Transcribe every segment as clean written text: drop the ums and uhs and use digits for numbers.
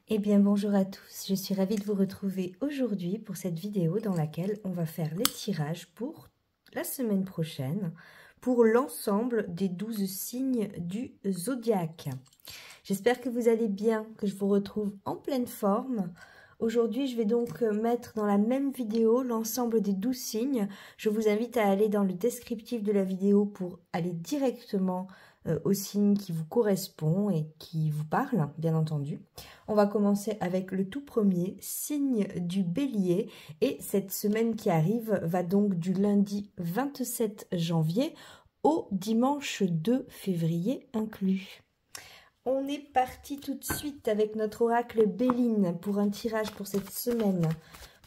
Eh bien bonjour à tous, je suis ravie de vous retrouver aujourd'hui pour cette vidéo dans laquelle on va faire les tirages pour la semaine prochaine pour l'ensemble des 12 signes du zodiaque. J'espère que vous allez bien, que je vous retrouve en pleine forme. Aujourd'hui, je vais donc mettre dans la même vidéo l'ensemble des 12 signes. Je vous invite à aller dans le descriptif de la vidéo pour aller directement au signe qui vous correspond et qui vous parle, bien entendu. On va commencer avec le tout premier, signe du Bélier. Et cette semaine qui arrive va donc du lundi 27 janvier au dimanche 2 février inclus. On est parti tout de suite avec notre oracle Béline pour un tirage pour cette semaine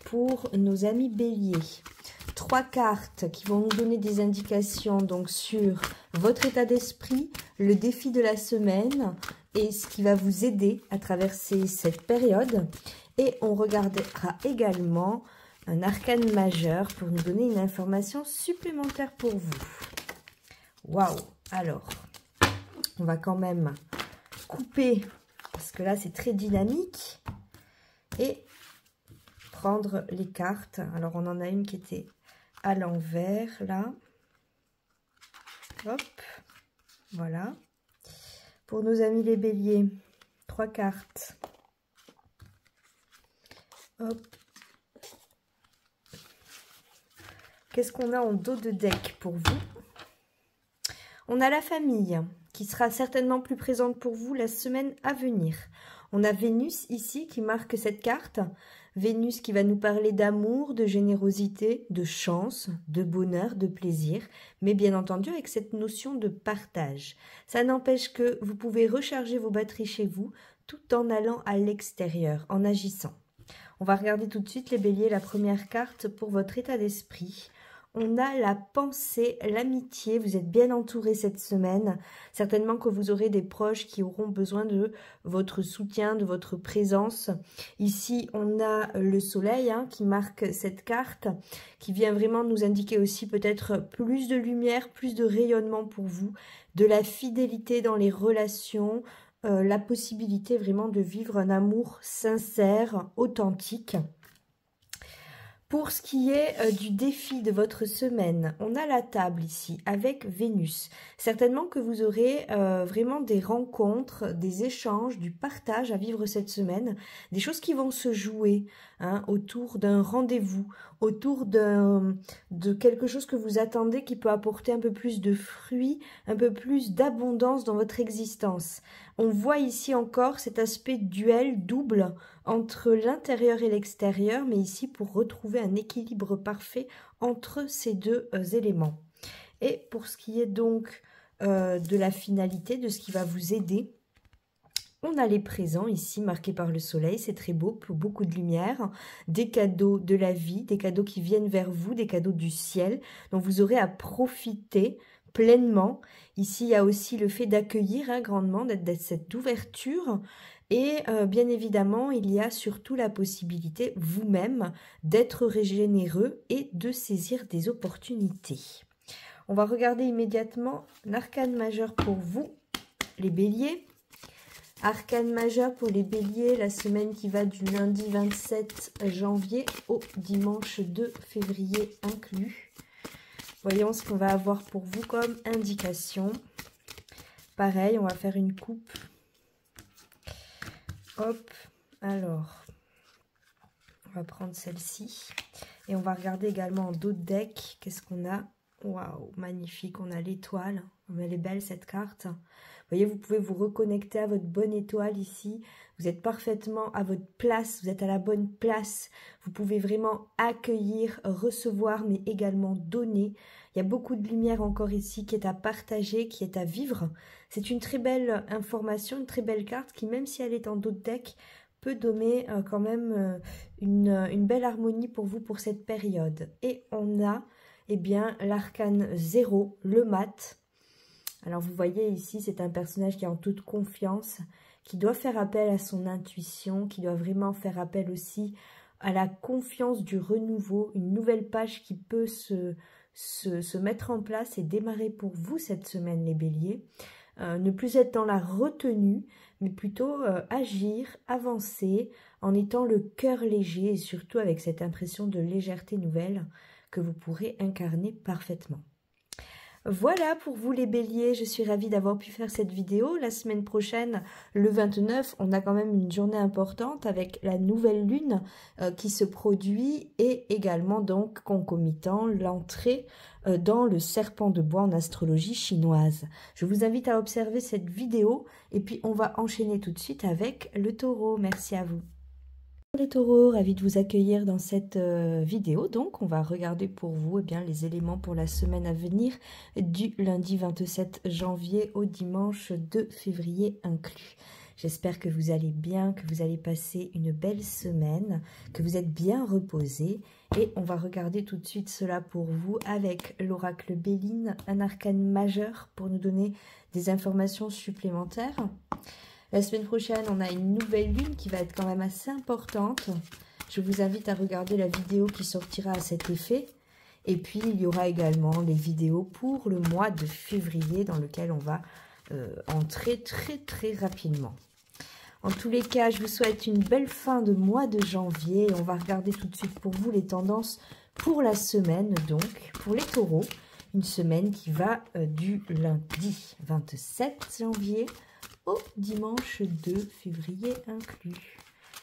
pour nos amis Béliers. 3 cartes qui vont nous donner des indications donc sur votre état d'esprit, le défi de la semaine et ce qui va vous aider à traverser cette période. Et on regardera également un arcane majeur pour nous donner une information supplémentaire pour vous. Waouh! Alors, on va quand même couper parce que là c'est très dynamique et prendre les cartes. Alors on en a une qui était à l'envers là, hop, voilà. Pour nos amis les béliers, 3 cartes, hop. Qu'est-ce qu'on a en dos de deck pour vous? On a la famille qui sera certainement plus présente pour vous la semaine à venir. On a Vénus ici qui marque cette carte. Vénus qui va nous parler d'amour, de générosité, de chance, de bonheur, de plaisir, mais bien entendu avec cette notion de partage. Ça n'empêche que vous pouvez recharger vos batteries chez vous tout en allant à l'extérieur, en agissant. On va regarder tout de suite les béliers, la première carte pour votre état d'esprit. On a la pensée, l'amitié, vous êtes bien entouré cette semaine. Certainement que vous aurez des proches qui auront besoin de votre soutien, de votre présence. Ici, on a le soleil qui marque cette carte, qui vient vraiment nous indiquer aussi peut-être plus de lumière, plus de rayonnement pour vous, de la fidélité dans les relations, la possibilité vraiment de vivre un amour sincère, authentique. Pour ce qui est du défi de votre semaine, on a la table ici avec Vénus. Certainement que vous aurez vraiment des rencontres, des échanges, du partage à vivre cette semaine. Des choses qui vont se jouer autour d'un rendez-vous, autour de quelque chose que vous attendez qui peut apporter un peu plus de fruits, un peu plus d'abondance dans votre existence. On voit ici encore cet aspect duel double entre l'intérieur et l'extérieur, mais ici pour retrouver un équilibre parfait entre ces deux éléments. Et pour ce qui est donc de la finalité, de ce qui va vous aider, on a les présents ici marqués par le soleil, c'est très beau, beaucoup de lumière, des cadeaux de la vie, des cadeaux qui viennent vers vous, des cadeaux du ciel, dont vous aurez à profiter pleinement. Ici, il y a aussi le fait d'accueillir grandement, d'être cette ouverture. Et bien évidemment, il y a surtout la possibilité vous-même d'être généreux et de saisir des opportunités. On va regarder immédiatement l'arcane majeur pour vous, les béliers. Arcane majeur pour les béliers, la semaine qui va du lundi 27 janvier au dimanche 2 février inclus. Voyons ce qu'on va avoir pour vous comme indication. Pareil, on va faire une coupe. Hop, alors, on va prendre celle-ci. Et on va regarder également en dos de deck, qu'est-ce qu'on a? Waouh, magnifique, on a l'étoile. Elle est belle cette carte. Vous voyez, vous pouvez vous reconnecter à votre bonne étoile ici. Vous êtes parfaitement à votre place, vous êtes à la bonne place. Vous pouvez vraiment accueillir, recevoir, mais également donner. Il y a beaucoup de lumière encore ici qui est à partager, qui est à vivre. C'est une très belle information, une très belle carte qui, même si elle est en dos de deck, peut donner quand même une belle harmonie pour vous pour cette période. Et on a bien l'arcane 0, le mat. Alors vous voyez ici, c'est un personnage qui est en toute confiance, qui doit faire appel à son intuition, qui doit vraiment faire appel aussi à la confiance du renouveau, une nouvelle page qui peut se mettre en place et démarrer pour vous cette semaine les béliers. ne plus être dans la retenue, mais plutôt agir, avancer, en étant le cœur léger et surtout avec cette impression de légèreté nouvelle que vous pourrez incarner parfaitement. Voilà pour vous les béliers, je suis ravie d'avoir pu faire cette vidéo. La semaine prochaine, le 29, on a quand même une journée importante avec la nouvelle lune qui se produit et également donc concomitant l'entrée dans le serpent de bois en astrologie chinoise. Je vous invite à observer cette vidéo et puis on va enchaîner tout de suite avec le taureau. Merci à vous. Les taureaux, ravis de vous accueillir dans cette vidéo. Donc, on va regarder pour vous les éléments pour la semaine à venir du lundi 27 janvier au dimanche 2 février inclus. J'espère que vous allez bien, que vous allez passer une belle semaine, que vous êtes bien reposés. Et on va regarder tout de suite cela pour vous avec l'oracle Béline, un arcane majeur pour nous donner des informations supplémentaires. La semaine prochaine, on a une nouvelle lune qui va être quand même assez importante. Je vous invite à regarder la vidéo qui sortira à cet effet. Et puis, il y aura également les vidéos pour le mois de février dans lequel on va entrer très rapidement. En tous les cas, je vous souhaite une belle fin de mois de janvier. On va regarder tout de suite pour vous les tendances pour la semaine, donc pour les taureaux. Une semaine qui va du lundi 27 janvier au dimanche 2 février inclus.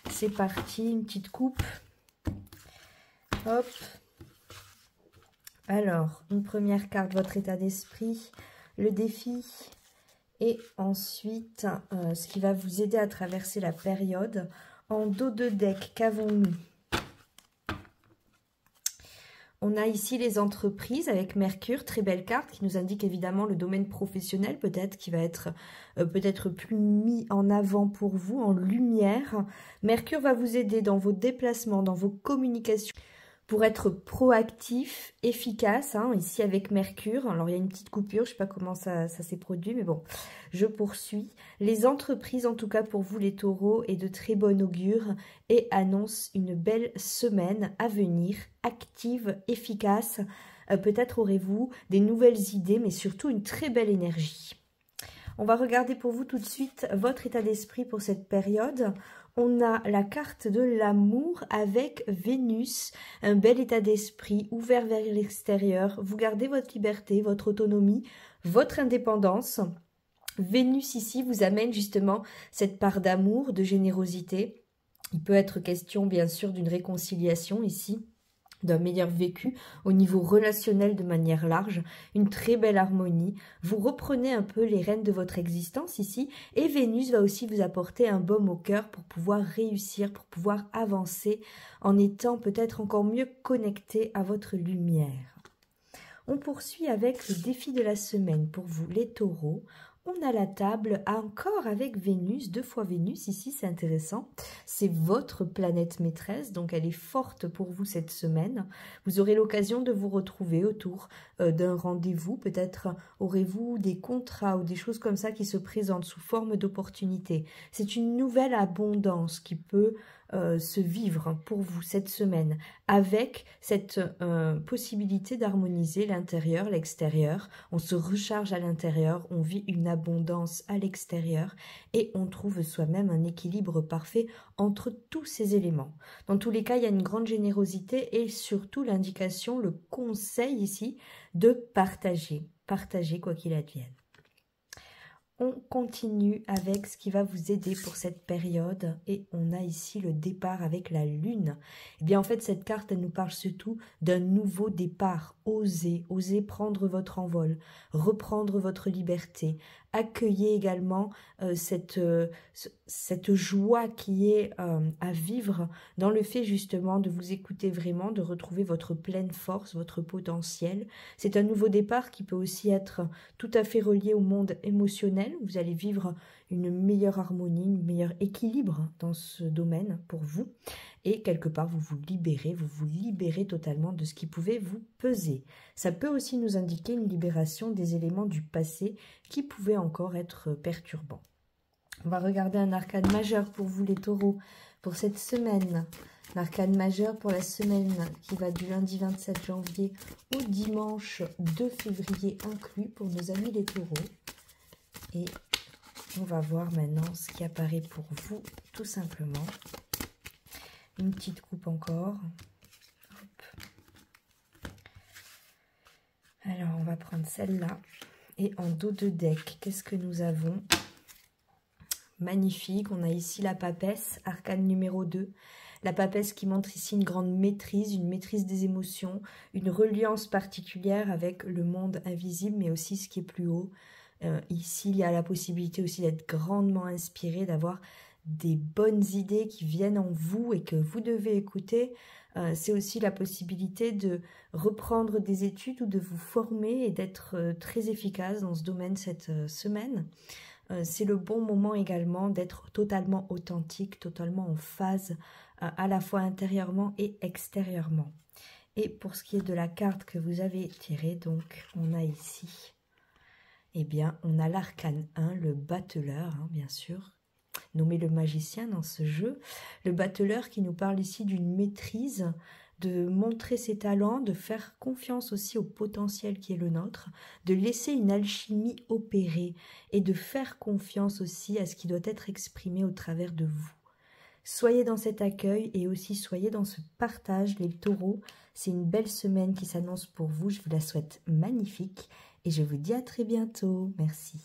C'est parti, une petite coupe. Hop. Alors, une première carte, votre état d'esprit, le défi. Et ensuite, ce qui va vous aider à traverser la période. En dos de deck, qu'avons-nous? On a ici les entreprises avec Mercure, très belle carte qui nous indique évidemment le domaine professionnel peut-être qui va être peut-être plus mis en avant pour vous, en lumière. Mercure va vous aider dans vos déplacements, dans vos communications pour être proactif, efficace, ici avec Mercure. Alors il y a une petite coupure, je ne sais pas comment ça s'est produit, mais bon, je poursuis. Les entreprises, en tout cas pour vous les taureaux, est de très bon augure et annonce une belle semaine à venir, active, efficace. Peut-être aurez-vous des nouvelles idées, mais surtout une très belle énergie. On va regarder pour vous tout de suite votre état d'esprit pour cette période. On a la carte de l'amour avec Vénus, un bel état d'esprit ouvert vers l'extérieur. Vous gardez votre liberté, votre autonomie, votre indépendance. Vénus ici vous amène justement cette part d'amour, de générosité. Il peut être question bien sûr d'une réconciliation ici, d'un meilleur vécu au niveau relationnel de manière large, une très belle harmonie. Vous reprenez un peu les rênes de votre existence ici et Vénus va aussi vous apporter un baume au cœur pour pouvoir réussir, pour pouvoir avancer en étant peut-être encore mieux connecté à votre lumière. On poursuit avec le défi de la semaine pour vous les taureaux. On a la table encore avec Vénus, 2 fois Vénus, ici c'est intéressant. C'est votre planète maîtresse, donc elle est forte pour vous cette semaine. Vous aurez l'occasion de vous retrouver autour d'un rendez-vous. Peut-être aurez-vous des contrats ou des choses comme ça qui se présentent sous forme d'opportunités. C'est une nouvelle abondance qui peut se vivre pour vous cette semaine avec cette possibilité d'harmoniser l'intérieur, l'extérieur. On se recharge à l'intérieur, on vit une abondance à l'extérieur et on trouve soi-même un équilibre parfait entre tous ces éléments. Dans tous les cas, il y a une grande générosité et surtout l'indication, le conseil ici de partager. Partager quoi qu'il advienne. On continue avec ce qui va vous aider pour cette période et on a ici le départ avec la lune. Et bien en fait cette carte elle nous parle surtout d'un nouveau départ. Osez prendre votre envol, reprendre votre liberté. Accueillez également cette joie qui est à vivre dans le fait justement de vous écouter vraiment, de retrouver votre pleine force, votre potentiel. C'est un nouveau départ qui peut aussi être tout à fait relié au monde émotionnel. Vous allez vivre une meilleure harmonie, un meilleur équilibre dans ce domaine pour vous. Et quelque part, vous vous libérez totalement de ce qui pouvait vous peser. Ça peut aussi nous indiquer une libération des éléments du passé qui pouvaient encore être perturbants. On va regarder un arcane majeur pour vous les taureaux pour cette semaine. L'arcane majeur pour la semaine qui va du lundi 27 janvier au dimanche 2 février inclus pour nos amis les taureaux. Et on va voir maintenant ce qui apparaît pour vous, tout simplement. Une petite coupe encore. Hop. Alors, on va prendre celle-là. Et en dos de deck, qu'est-ce que nous avons? Magnifique, on a ici la papesse, arcane numéro 2. La papesse qui montre ici une grande maîtrise, une maîtrise des émotions, une reliance particulière avec le monde invisible, mais aussi ce qui est plus haut. Ici, il y a la possibilité aussi d'être grandement inspiré, d'avoir des bonnes idées qui viennent en vous et que vous devez écouter. C'est aussi la possibilité de reprendre des études ou de vous former et d'être très efficace dans ce domaine cette semaine. C'est le bon moment également d'être totalement authentique, totalement en phase, à la fois intérieurement et extérieurement. Et pour ce qui est de la carte que vous avez tirée, donc on a ici, eh bien, on a l'arcane 1, le battleur, hein, bien sûr, nommé le magicien dans ce jeu. Le battleur qui nous parle ici d'une maîtrise, de montrer ses talents, de faire confiance aussi au potentiel qui est le nôtre, de laisser une alchimie opérer et de faire confiance aussi à ce qui doit être exprimé au travers de vous. Soyez dans cet accueil et aussi soyez dans ce partage, les taureaux. C'est une belle semaine qui s'annonce pour vous. Je vous la souhaite magnifique et je vous dis à très bientôt. Merci.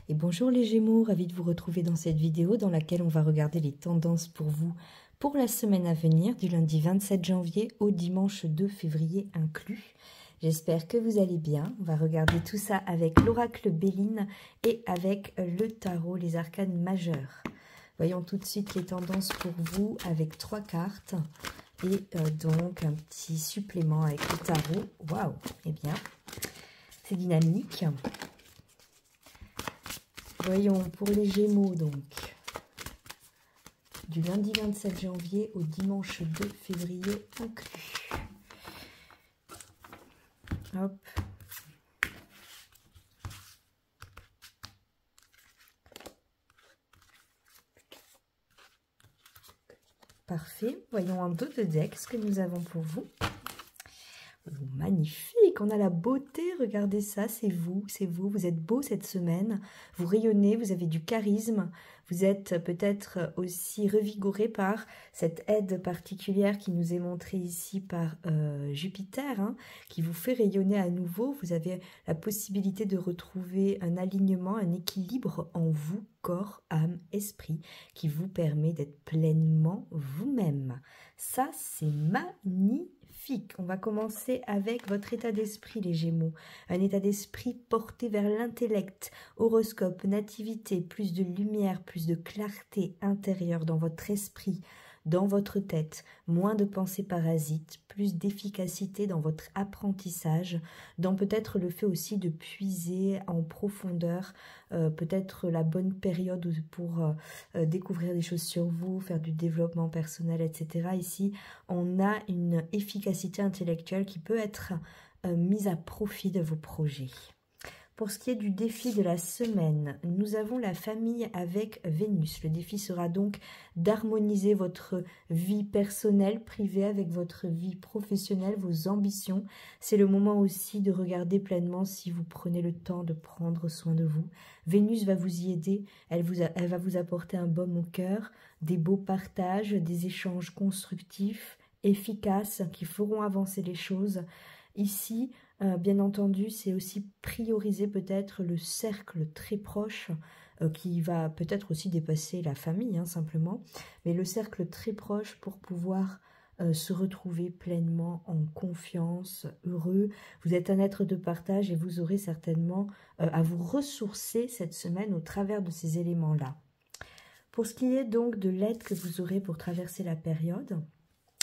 Et bonjour les Gémeaux, ravi de vous retrouver dans cette vidéo dans laquelle on va regarder les tendances pour vous pour la semaine à venir, du lundi 27 janvier au dimanche 2 février inclus. J'espère que vous allez bien. On va regarder tout ça avec l'oracle Béline et avec le tarot, les arcanes majeurs. Voyons tout de suite les tendances pour vous avec 3 cartes et donc un petit supplément avec le tarot. Waouh, eh bien, c'est dynamique. Voyons pour les Gémeaux donc, du lundi 27 janvier au dimanche 2 février inclus. Hop. Parfait. Voyons en dos de deck ce que nous avons pour vous. Oh, magnifique, on a la beauté, regardez ça, c'est vous, vous êtes beau cette semaine, vous rayonnez, vous avez du charisme, vous êtes peut-être aussi revigoré par cette aide particulière qui nous est montrée ici par Jupiter, hein, qui vous fait rayonner à nouveau. Vous avez la possibilité de retrouver un alignement, un équilibre en vous, corps, âme, esprit, qui vous permet d'être pleinement vous-même. Ça, c'est magnifique. On va commencer avec votre état d'esprit, les Gémeaux. Un état d'esprit porté vers l'intellect, horoscope, nativité, plus de lumière, plus de clarté intérieure dans votre esprit, dans votre tête, moins de pensées parasites, plus d'efficacité dans votre apprentissage, dans peut-être le fait aussi de puiser en profondeur, peut-être la bonne période pour découvrir des choses sur vous, faire du développement personnel, etc. Ici, on a une efficacité intellectuelle qui peut être mise à profit de vos projets. Pour ce qui est du défi de la semaine, nous avons la famille avec Vénus. Le défi sera donc d'harmoniser votre vie personnelle, privée avec votre vie professionnelle, vos ambitions. C'est le moment aussi de regarder pleinement si vous prenez le temps de prendre soin de vous. Vénus va vous y aider, elle va vous apporter un baume au cœur, des beaux partages, des échanges constructifs, efficaces, qui feront avancer les choses. Ici, bien entendu, c'est aussi prioriser peut-être le cercle très proche qui va peut-être aussi dépasser la famille, hein, simplement, mais le cercle très proche pour pouvoir se retrouver pleinement en confiance, heureux. Vous êtes un être de partage et vous aurez certainement à vous ressourcer cette semaine au travers de ces éléments-là. Pour ce qui est donc de l'aide que vous aurez pour traverser la période,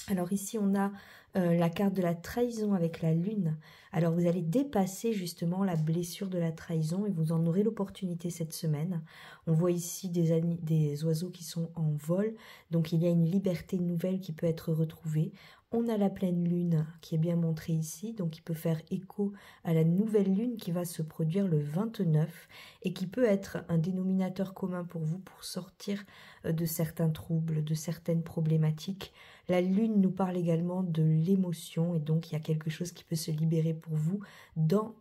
alors ici, on a la carte de la trahison avec la lune. Alors, vous allez dépasser justement la blessure de la trahison et vous en aurez l'opportunité cette semaine. On voit ici des oiseaux qui sont en vol. Donc, il y a une liberté nouvelle qui peut être retrouvée. On a la pleine lune qui est bien montrée ici, donc qui peut faire écho à la nouvelle lune qui va se produire le 29 et qui peut être un dénominateur commun pour vous pour sortir de certains troubles, de certaines problématiques. La lune nous parle également de l'émotion et donc il y a quelque chose qui peut se libérer pour vous dans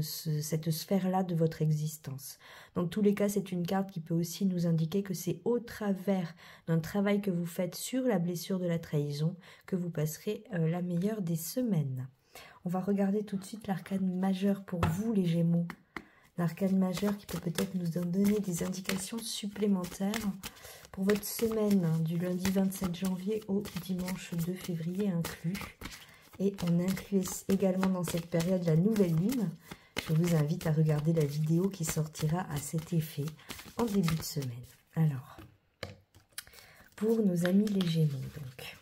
cette sphère-là de votre existence. Dans tous les cas, c'est une carte qui peut aussi nous indiquer que c'est au travers d'un travail que vous faites sur la blessure de la trahison que vous passerez la meilleure des semaines. On va regarder tout de suite l'arcane majeur pour vous les Gémeaux. L'arcane majeur qui peut peut-être nous donner des indications supplémentaires pour votre semaine du lundi 27 janvier au dimanche 2 février inclus. Et on inclut également dans cette période la nouvelle lune. Je vous invite à regarder la vidéo qui sortira à cet effet en début de semaine. Alors, pour nos amis les Gémeaux, donc,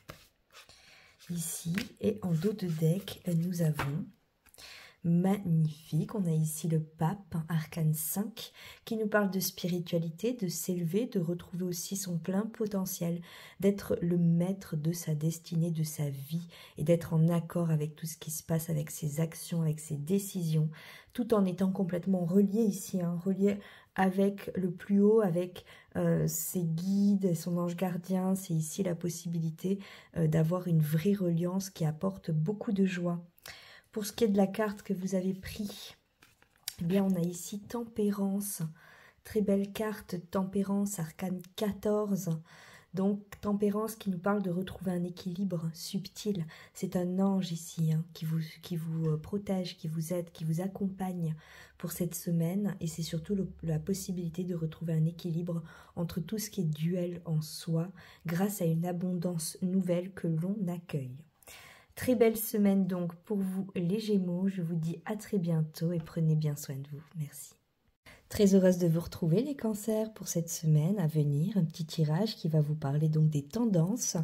ici et en dos de deck, nous avons magnifique. On a ici le pape, arcane 5, qui nous parle de spiritualité, de s'élever, de retrouver aussi son plein potentiel, d'être le maître de sa destinée, de sa vie, et d'être en accord avec tout ce qui se passe, avec ses actions, avec ses décisions, tout en étant complètement relié ici, relié avec le plus haut, avec ses guides, son ange gardien. C'est ici la possibilité d'avoir une vraie reliance qui apporte beaucoup de joie. Pour ce qui est de la carte que vous avez pris, eh bien on a ici Tempérance, très belle carte, Tempérance, arcane 14. Donc Tempérance qui nous parle de retrouver un équilibre subtil. C'est un ange ici qui vous protège, qui vous aide, qui vous accompagne pour cette semaine. Et c'est surtout la possibilité de retrouver un équilibre entre tout ce qui est duel en soi grâce à une abondance nouvelle que l'on accueille. Très belle semaine donc pour vous les Gémeaux. Je vous dis à très bientôt et prenez bien soin de vous. Merci. Très heureuse de vous retrouver les cancers pour cette semaine à venir. Un petit tirage qui va vous parler donc des tendances.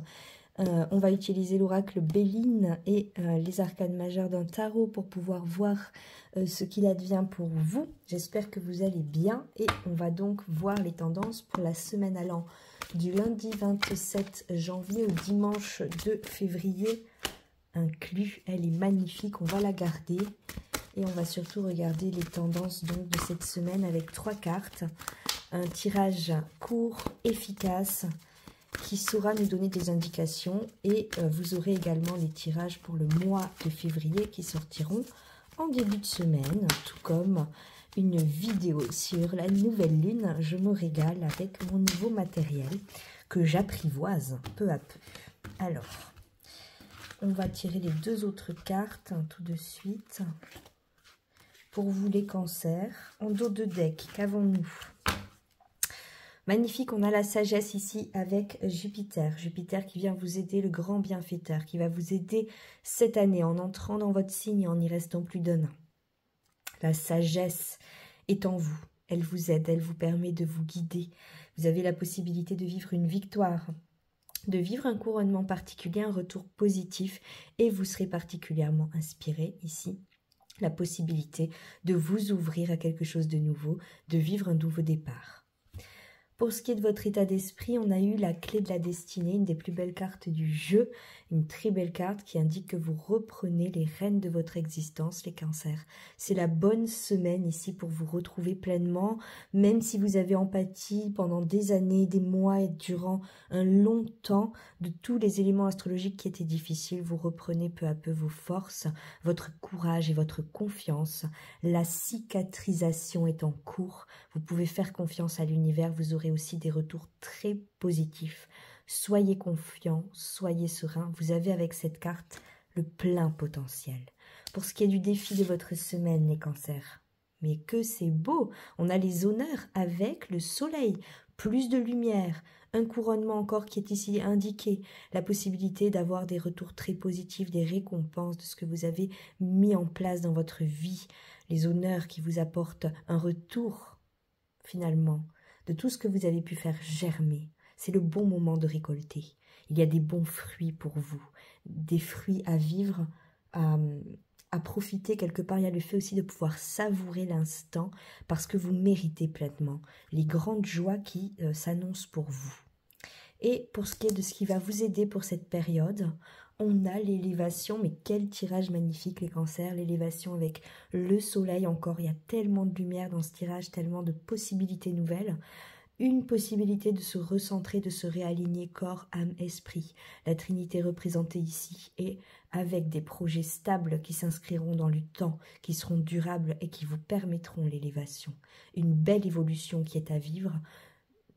On va utiliser l'oracle Béline et les arcanes majeures d'un tarot pour pouvoir voir ce qu'il advient pour vous. J'espère que vous allez bien et on va donc voir les tendances pour la semaine allant du lundi 27 janvier au dimanche 2 février inclus. Elle est magnifique, on va la garder et on va surtout regarder les tendances donc de cette semaine avec 3 cartes, un tirage court, efficace qui saura nous donner des indications et vous aurez également les tirages pour le mois de février qui sortiront en début de semaine, tout comme une vidéo sur la nouvelle lune. Je me régale avec mon nouveau matériel que j'apprivoise peu à peu. Alors, on va tirer les 2 autres cartes tout de suite. Pour vous les cancers, en dos de deck, qu'avons-nous? Magnifique, on a la sagesse ici avec Jupiter. Jupiter qui vient vous aider, le grand bienfaiteur, qui va vous aider cette année en entrant dans votre signe et en y restant plus d'1 an. La sagesse est en vous, elle vous aide, elle vous permet de vous guider. Vous avez la possibilité de vivre une victoire, de vivre un couronnement particulier, un retour positif et vous serez particulièrement inspiré ici. La possibilité de vous ouvrir à quelque chose de nouveau, de vivre un nouveau départ. Pour ce qui est de votre état d'esprit, on a eu la clé de la destinée, une des plus belles cartes du jeu, une très belle carte qui indique que vous reprenez les rênes de votre existence, les cancers. C'est la bonne semaine ici pour vous retrouver pleinement, même si vous avez empathie pendant des années, des mois et durant un long temps de tous les éléments astrologiques qui étaient difficiles, vous reprenez peu à peu vos forces, votre courage et votre confiance. La cicatrisation est en cours, vous pouvez faire confiance à l'univers, vous aurez aussi des retours très positifs. Soyez confiants, soyez sereins. Vous avez avec cette carte le plein potentiel. Pour ce qui est du défi de votre semaine, les cancers, mais que c'est beau! On a les honneurs avec le soleil, plus de lumière, un couronnement encore qui est ici indiqué, la possibilité d'avoir des retours très positifs, des récompenses de ce que vous avez mis en place dans votre vie, les honneurs qui vous apportent un retour finalement de tout ce que vous avez pu faire germer. C'est le bon moment de récolter. Il y a des bons fruits pour vous, des fruits à vivre, à profiter quelque part. Il y a le fait aussi de pouvoir savourer l'instant parce que vous méritez pleinement les grandes joies qui s'annoncent pour vous. Et pour ce qui est de ce qui va vous aider pour cette période, on a l'élévation, mais quel tirage magnifique les cancers, l'élévation avec le soleil encore, il y a tellement de lumière dans ce tirage, tellement de possibilités nouvelles. Une possibilité de se recentrer, de se réaligner corps, âme, esprit. La Trinité représentée ici et avec des projets stables qui s'inscriront dans le temps, qui seront durables et qui vous permettront l'élévation. Une belle évolution qui est à vivre,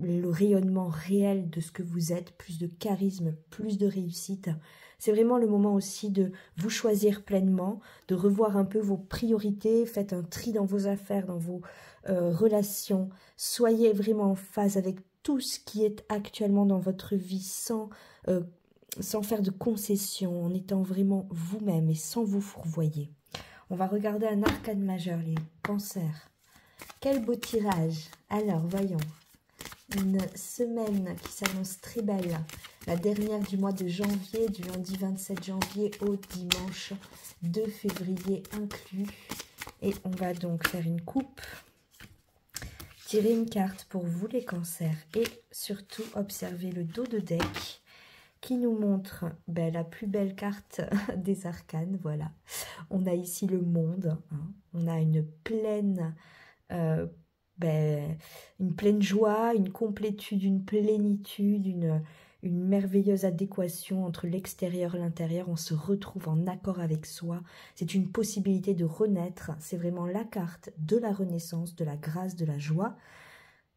le rayonnement réel de ce que vous êtes, plus de charisme, plus de réussite. C'est vraiment le moment aussi de vous choisir pleinement, de revoir un peu vos priorités, faites un tri dans vos affaires, dans vos relations, soyez vraiment en phase avec tout ce qui est actuellement dans votre vie sans faire de concessions, en étant vraiment vous-même et sans vous fourvoyer. On va regarder un arcane majeur, les cancers. Quel beau tirage! Alors, voyons. Une semaine qui s'annonce très belle, la dernière du mois de janvier, du lundi 27 janvier au dimanche 2 février inclus. Et on va donc faire une coupe, tirer une carte pour vous les cancers et surtout observer le dos de deck qui nous montre la plus belle carte des arcanes. Voilà, on a ici le monde, hein. On a une pleine joie, une complétude, une plénitude, une merveilleuse adéquation entre l'extérieur et l'intérieur. On se retrouve en accord avec soi. C'est une possibilité de renaître. C'est vraiment la carte de la renaissance, de la grâce, de la joie.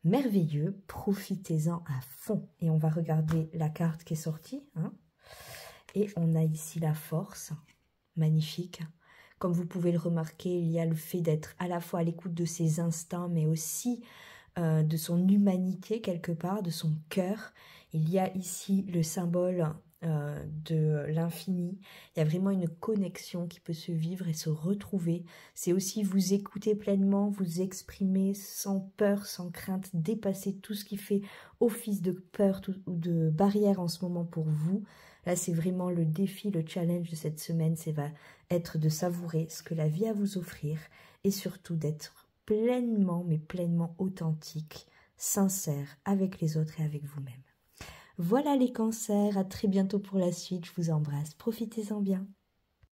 Merveilleux, profitez-en à fond. Et on va regarder la carte qui est sortie, hein. Et on a ici la force, magnifique. Comme vous pouvez le remarquer, il y a le fait d'être à la fois à l'écoute de ses instincts, mais aussi de son humanité quelque part, de son cœur. Il y a ici le symbole de l'infini. Il y a vraiment une connexion qui peut se vivre et se retrouver. C'est aussi vous écouter pleinement, vous exprimer sans peur, sans crainte, dépasser tout ce qui fait office de peur ou de barrière en ce moment pour vous. Là, c'est vraiment le défi, le challenge de cette semaine, c'est va être de savourer ce que la vie a à vous offrir et surtout d'être pleinement, mais pleinement authentique, sincère avec les autres et avec vous-même. Voilà les cancers, à très bientôt pour la suite, je vous embrasse, profitez-en bien.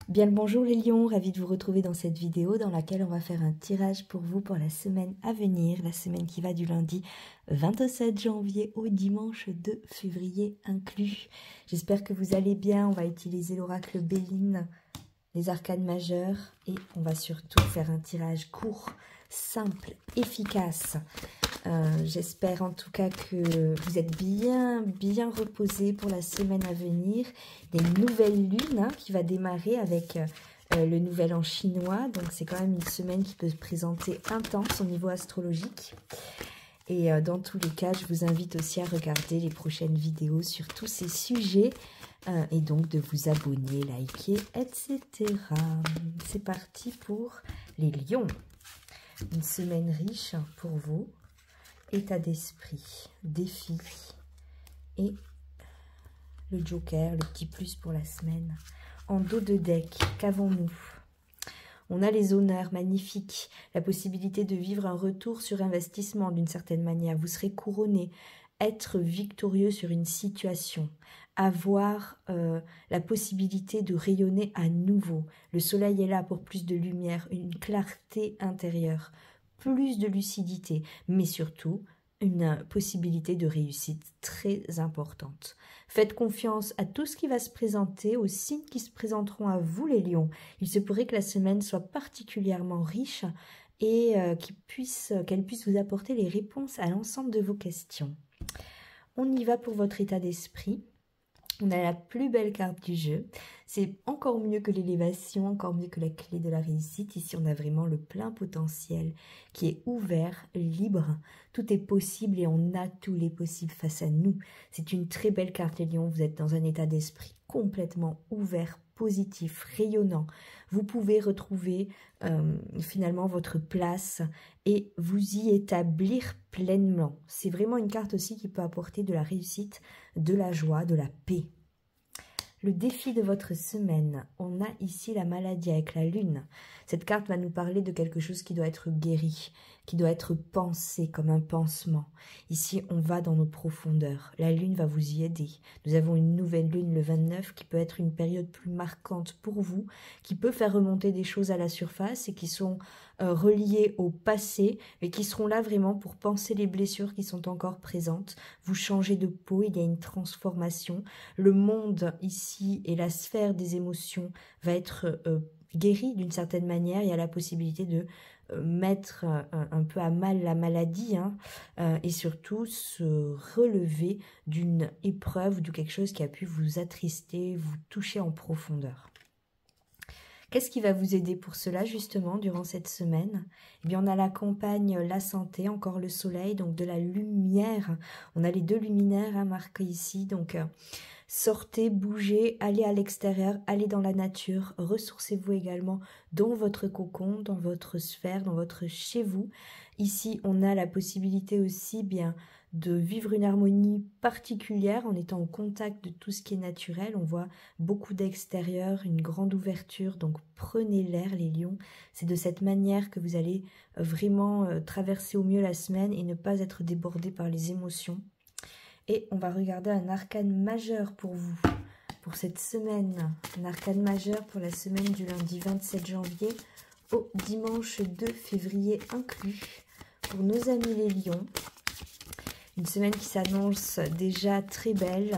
Bien le bonjour les lions, ravi de vous retrouver dans cette vidéo dans laquelle on va faire un tirage pour vous pour la semaine à venir, la semaine qui va du lundi 27 janvier au dimanche 2 février inclus. J'espère que vous allez bien, on va utiliser l'oracle Béline, les arcanes majeurs et on va surtout faire un tirage court, simple, efficace. J'espère en tout cas que vous êtes bien reposés pour la semaine à venir. Il y a une nouvelle lune hein, qui va démarrer avec le nouvel an chinois. Donc c'est quand même une semaine qui peut se présenter intense au niveau astrologique. Et dans tous les cas, je vous invite aussi à regarder les prochaines vidéos sur tous ces sujets. Et donc de vous abonner, liker, etc. C'est parti pour les lions. Une semaine riche pour vous. État d'esprit, défi et le joker, le petit plus pour la semaine. En dos de deck, qu'avons-nous? On a les honneurs magnifiques, la possibilité de vivre un retour sur investissement d'une certaine manière. Vous serez couronné, être victorieux sur une situation, avoir la possibilité de rayonner à nouveau. Le soleil est là pour plus de lumière, une clarté intérieure. Plus de lucidité, mais surtout une possibilité de réussite très importante. Faites confiance à tout ce qui va se présenter, aux signes qui se présenteront à vous les lions. Il se pourrait que la semaine soit particulièrement riche et qu'elle puisse vous apporter les réponses à l'ensemble de vos questions. On y va pour votre état d'esprit. On a la plus belle carte du jeu. C'est encore mieux que l'élévation, encore mieux que la clé de la réussite. Ici, on a vraiment le plein potentiel qui est ouvert, libre. Tout est possible et on a tous les possibles face à nous. C'est une très belle carte, les lions. Vous êtes dans un état d'esprit complètement ouvert, positif, rayonnant. Vous pouvez retrouver finalement votre place et vous y établir pleinement. C'est vraiment une carte aussi qui peut apporter de la réussite, de la joie, de la paix. Le défi de votre semaine, on a ici la maladie avec la lune. Cette carte va nous parler de quelque chose qui doit être guéri, qui doit être pensé comme un pansement. Ici, on va dans nos profondeurs. La lune va vous y aider. Nous avons une nouvelle lune le 29 qui peut être une période plus marquante pour vous, qui peut faire remonter des choses à la surface et qui sont reliées au passé, mais qui seront là vraiment pour penser les blessures qui sont encore présentes. Vous changez de peau, il y a une transformation. Le monde ici et la sphère des émotions va être guéri d'une certaine manière. Il y a la possibilité de mettre un peu à mal la maladie et surtout se relever d'une épreuve ou de quelque chose qui a pu vous attrister, vous toucher en profondeur. Qu'est-ce qui va vous aider pour cela justement durant cette semaine? Eh bien, on a la campagne, la santé, encore le soleil, donc de la lumière. On a les deux luminaires marqués ici, donc sortez, bougez, allez à l'extérieur, allez dans la nature, ressourcez-vous également dans votre cocon, dans votre sphère, dans votre chez vous. Ici, on a la possibilité aussi bien de vivre une harmonie particulière en étant en contact de tout ce qui est naturel. On voit beaucoup d'extérieur, une grande ouverture, donc prenez l'air les lions. C'est de cette manière que vous allez vraiment traverser au mieux la semaine et ne pas être débordé par les émotions. Et on va regarder un arcane majeur pour vous, pour cette semaine. Un arcane majeur pour la semaine du lundi 27 janvier au dimanche 2 février inclus, pour nos amis les lions. Une semaine qui s'annonce déjà très belle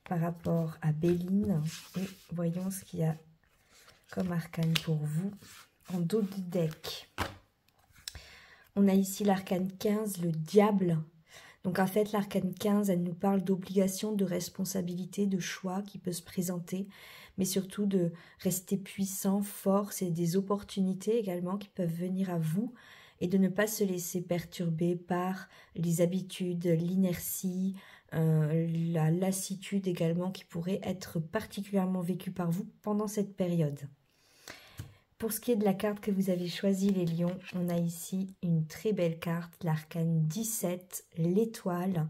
par rapport à Béline. Et voyons ce qu'il y a comme arcane pour vous en dos de deck. On a ici l'arcane 15, le diable. Donc en fait, l'arcane 15, elle nous parle d'obligation, de responsabilité, de choix qui peut se présenter, mais surtout de rester puissant, fort. C'est des opportunités également qui peuvent venir à vous et de ne pas se laisser perturber par les habitudes, l'inertie, la lassitude également qui pourrait être particulièrement vécue par vous pendant cette période. Pour ce qui est de la carte que vous avez choisie, les lions, on a ici une très belle carte, l'arcane 17, l'étoile.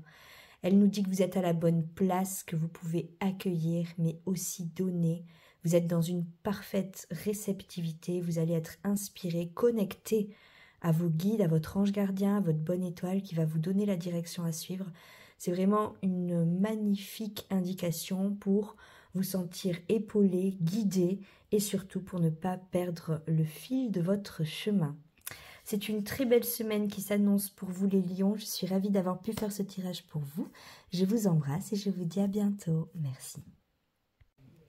Elle nous dit que vous êtes à la bonne place, que vous pouvez accueillir, mais aussi donner. Vous êtes dans une parfaite réceptivité, vous allez être inspiré, connecté à vos guides, à votre ange gardien, à votre bonne étoile qui va vous donner la direction à suivre. C'est vraiment une magnifique indication pour vous sentir épaulé, guidé et surtout pour ne pas perdre le fil de votre chemin. C'est une très belle semaine qui s'annonce pour vous les lions. Je suis ravie d'avoir pu faire ce tirage pour vous. Je vous embrasse et je vous dis à bientôt. Merci.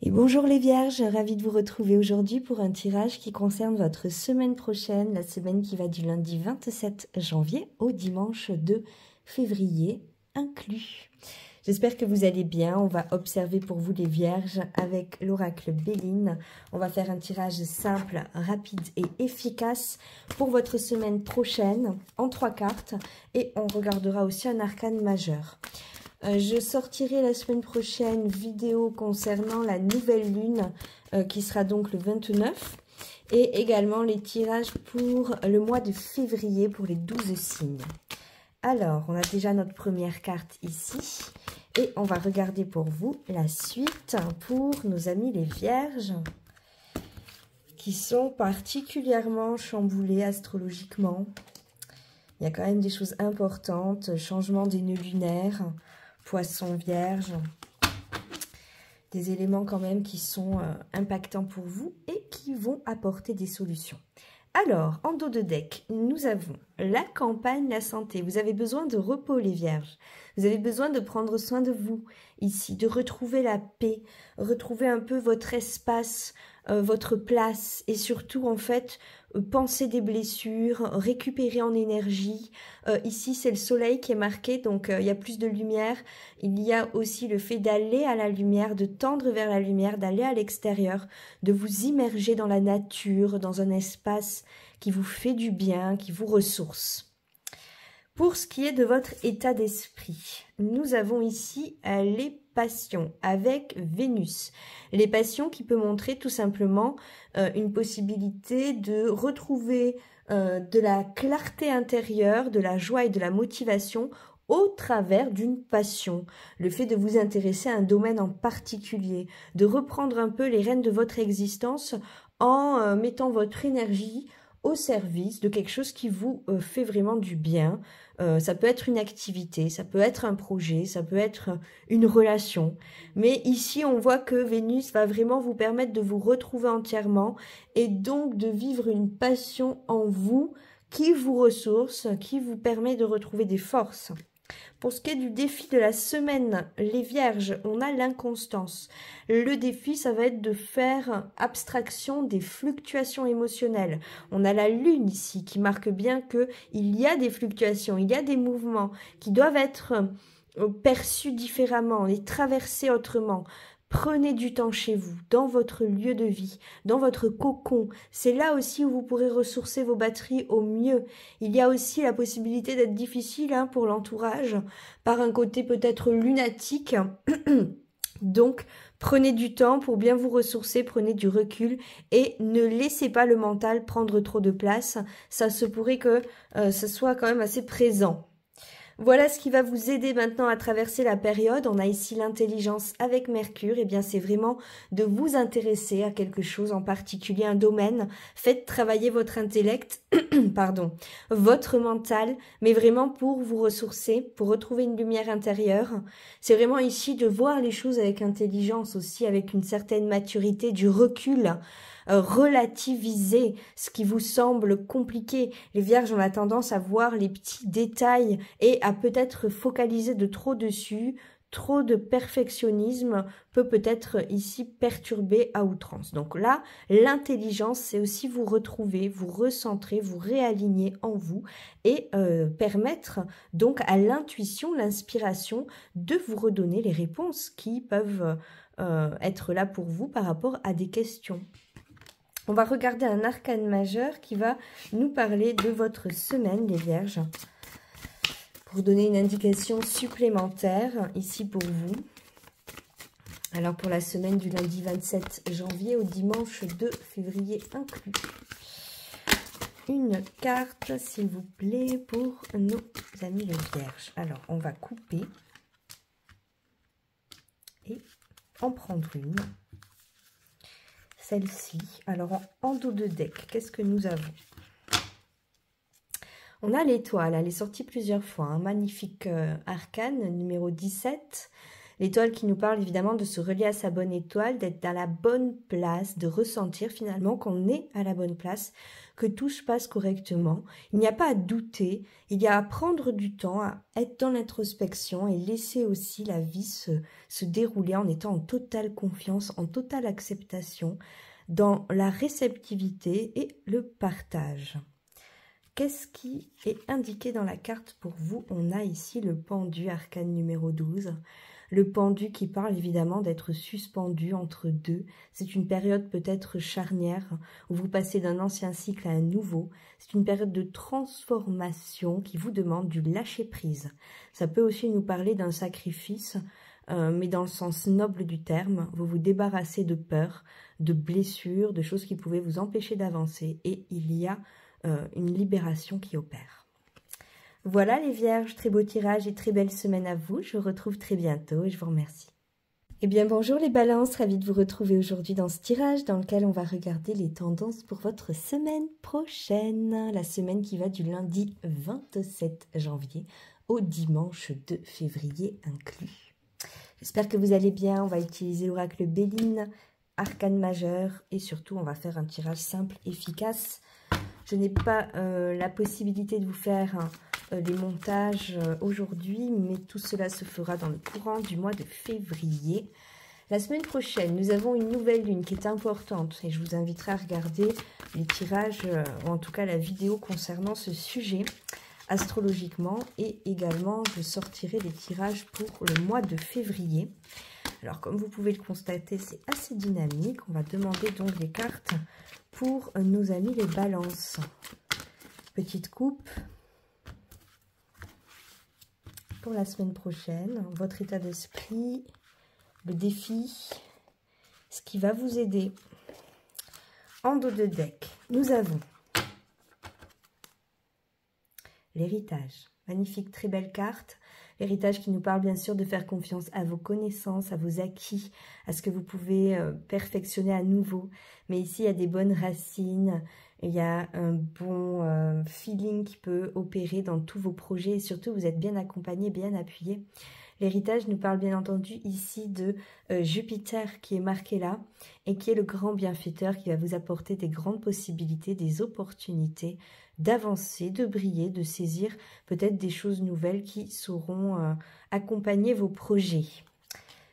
Et bonjour les vierges, ravie de vous retrouver aujourd'hui pour un tirage qui concerne votre semaine prochaine, la semaine qui va du lundi 27 janvier au dimanche 2 février inclus. J'espère que vous allez bien. On va observer pour vous les vierges avec l'oracle Béline. On va faire un tirage simple, rapide et efficace pour votre semaine prochaine en 3 cartes. Et on regardera aussi un arcane majeur. Je sortirai la semaine prochaine vidéo concernant la nouvelle lune qui sera donc le 29. Et également les tirages pour le mois de février pour les 12 signes. Alors, on a déjà notre première carte ici. Et on va regarder pour vous la suite pour nos amis les vierges qui sont particulièrement chamboulés astrologiquement. Il y a quand même des choses importantes, changement des nœuds lunaires, poisson vierge, des éléments quand même qui sont impactants pour vous et qui vont apporter des solutions. Alors, en dos de deck, nous avons la campagne, la santé. Vous avez besoin de repos, les vierges. Vous avez besoin de prendre soin de vous ici, de retrouver la paix, retrouver un peu votre espace, votre place et surtout, en fait, penser des blessures, récupérer en énergie. Ici, c'est le soleil qui est marqué, donc il y a plus de lumière. Il y a aussi le fait d'aller à la lumière, de tendre vers la lumière, d'aller à l'extérieur, de vous immerger dans la nature, dans un espace qui vous fait du bien, qui vous ressource. Pour ce qui est de votre état d'esprit, nous avons ici les passions avec Vénus. Les passions qui peut montrer tout simplement une possibilité de retrouver de la clarté intérieure, de la joie et de la motivation au travers d'une passion. Le fait de vous intéresser à un domaine en particulier, de reprendre un peu les rênes de votre existence en mettant votre énergie au service de quelque chose qui vous fait vraiment du bien. Ça peut être une activité, ça peut être un projet, ça peut être une relation. Mais ici, on voit que Vénus va vraiment vous permettre de vous retrouver entièrement et donc de vivre une passion en vous qui vous ressource, qui vous permet de retrouver des forces. Pour ce qui est du défi de la semaine, les vierges, on a l'inconstance. Le défi, ça va être de faire abstraction des fluctuations émotionnelles. On a la lune ici qui marque bien qu'il y a des fluctuations, il y a des mouvements qui doivent être perçus différemment et traversés autrement. Prenez du temps chez vous, dans votre lieu de vie, dans votre cocon. C'est là aussi où vous pourrez ressourcer vos batteries au mieux. Il y a aussi la possibilité d'être difficile pour l'entourage, par un côté peut-être lunatique. Donc, prenez du temps pour bien vous ressourcer, prenez du recul et ne laissez pas le mental prendre trop de place. Ça se pourrait que ce soit quand même assez présent. Voilà ce qui va vous aider maintenant à traverser la période. On a ici l'intelligence avec Mercure. Et bien, c'est vraiment de vous intéresser à quelque chose en particulier, un domaine. Faites travailler votre intellect, pardon, votre mental, mais vraiment pour vous ressourcer, pour retrouver une lumière intérieure. C'est vraiment ici de voir les choses avec intelligence aussi, avec une certaine maturité, du recul. Relativiser ce qui vous semble compliqué. Les vierges, on a tendance à voir les petits détails et à peut-être focaliser de trop dessus. Trop de perfectionnisme peut peut-être ici perturber à outrance. Donc là, l'intelligence, c'est aussi vous retrouver, vous recentrer, vous réaligner en vous et permettre donc à l'intuition, l'inspiration de vous redonner les réponses qui peuvent être là pour vous par rapport à des questions. On va regarder un arcane majeur qui va nous parler de votre semaine, les vierges, pour donner une indication supplémentaire ici pour vous. Alors pour la semaine du lundi 27 janvier au dimanche 2 février inclus. Une carte, s'il vous plaît, pour nos amis les vierges. Alors on va couper et en prendre une. Celle-ci. Alors, en dos de deck, qu'est-ce que nous avons? On a l'étoile, elle est sortie plusieurs fois. Un magnifique arcane, numéro 17. L'étoile qui nous parle évidemment de se relier à sa bonne étoile, d'être à la bonne place, de ressentir finalement qu'on est à la bonne place, que tout se passe correctement. Il n'y a pas à douter, il y a à prendre du temps, à être dans l'introspection et laisser aussi la vie se dérouler en étant en totale confiance, en totale acceptation, dans la réceptivité et le partage. Qu'est-ce qui est indiqué dans la carte pour vous? On a ici le pendu, arcane numéro 12. Le pendu qui parle évidemment d'être suspendu entre deux. C'est une période peut-être charnière où vous passez d'un ancien cycle à un nouveau. C'est une période de transformation qui vous demande du lâcher-prise. Ça peut aussi nous parler d'un sacrifice, mais dans le sens noble du terme. Vous vous débarrassez de peur, de blessures, de choses qui pouvaient vous empêcher d'avancer. Et il y a une libération qui opère. Voilà les vierges, très beau tirage et très belle semaine à vous. Je vous retrouve très bientôt et je vous remercie. Eh bien bonjour les balances, ravie de vous retrouver aujourd'hui dans ce tirage dans lequel on va regarder les tendances pour votre semaine prochaine. La semaine qui va du lundi 27 janvier au dimanche 2 février inclus. J'espère que vous allez bien, on va utiliser l'oracle Béline, arcane majeur et surtout on va faire un tirage simple, efficace. Je n'ai pas la possibilité de vous faire les montages aujourd'hui, mais tout cela se fera dans le courant du mois de février. La semaine prochaine, nous avons une nouvelle lune qui est importante et je vous inviterai à regarder les tirages, ou en tout cas la vidéo concernant ce sujet astrologiquement, et également je sortirai des tirages pour le mois de février. Alors comme vous pouvez le constater, c'est assez dynamique. On va demander donc des cartes pour nos amis les balances. Petite coupe pour la semaine prochaine, votre état d'esprit, le défi, ce qui va vous aider. En dos de deck, nous avons l'héritage. Magnifique, très belle carte. L'héritage qui nous parle bien sûr de faire confiance à vos connaissances, à vos acquis, à ce que vous pouvez perfectionner à nouveau. Mais ici, il y a des bonnes racines, Il y a un bon feeling qui peut opérer dans tous vos projets et surtout vous êtes bien accompagné, bien appuyé. L'héritage nous parle bien entendu ici de Jupiter qui est marqué là et qui est le grand bienfaiteur qui va vous apporter des grandes possibilités, des opportunités d'avancer, de briller, de saisir peut-être des choses nouvelles qui sauront accompagner vos projets.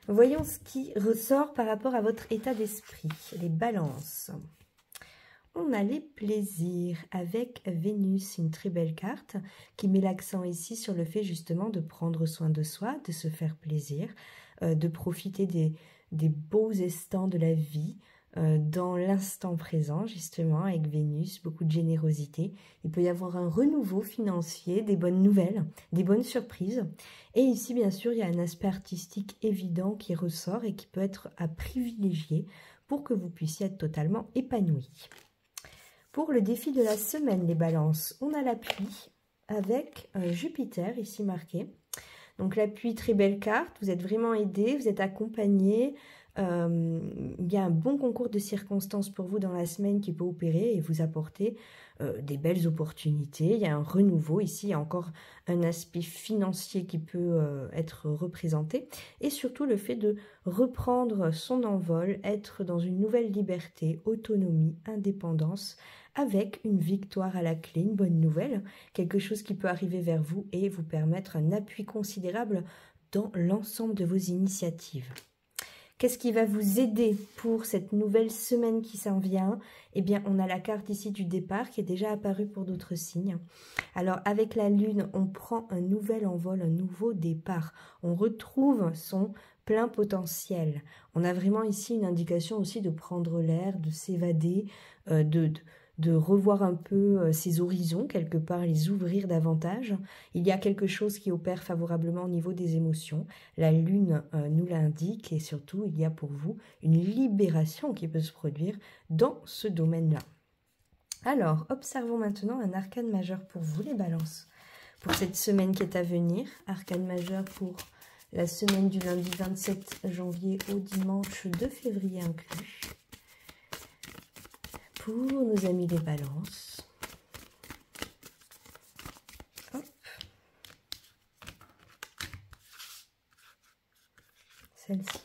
Voyons ce qui ressort par rapport à votre état d'esprit, les balances. On a les plaisirs avec Vénus, une très belle carte qui met l'accent ici sur le fait justement de prendre soin de soi, de se faire plaisir, de profiter des beaux instants de la vie dans l'instant présent justement avec Vénus, beaucoup de générosité. Il peut y avoir un renouveau financier, des bonnes nouvelles, des bonnes surprises. Et ici bien sûr il y a un aspect artistique évident qui ressort et qui peut être à privilégier pour que vous puissiez être totalement épanoui. Pour le défi de la semaine, les balances, on a la pluie avec Jupiter ici marqué. Donc la pluie, très belle carte, vous êtes vraiment aidé, vous êtes accompagné. Il y a un bon concours de circonstances pour vous dans la semaine qui peut opérer et vous apporter des belles opportunités. Il y a un renouveau ici, il y a encore un aspect financier qui peut être représenté. Et surtout le fait de reprendre son envol, être dans une nouvelle liberté, autonomie, indépendance, avec une victoire à la clé, une bonne nouvelle, quelque chose qui peut arriver vers vous et vous permettre un appui considérable dans l'ensemble de vos initiatives. Qu'est-ce qui va vous aider pour cette nouvelle semaine qui s'en vient? Eh bien, on a la carte ici du départ qui est déjà apparue pour d'autres signes. Alors, avec la Lune, on prend un nouvel envol, un nouveau départ. On retrouve son plein potentiel. On a vraiment ici une indication aussi de prendre l'air, de s'évader, de revoir un peu ses horizons, quelque part les ouvrir davantage. Il y a quelque chose qui opère favorablement au niveau des émotions. La Lune nous l'indique et surtout, il y a pour vous une libération qui peut se produire dans ce domaine-là. Alors, observons maintenant un arcane majeur pour vous, les balances. Pour cette semaine qui est à venir, arcane majeur pour la semaine du lundi 27 janvier au dimanche 2 février inclus. Pour nos amis les balances. Hop. Celle-ci.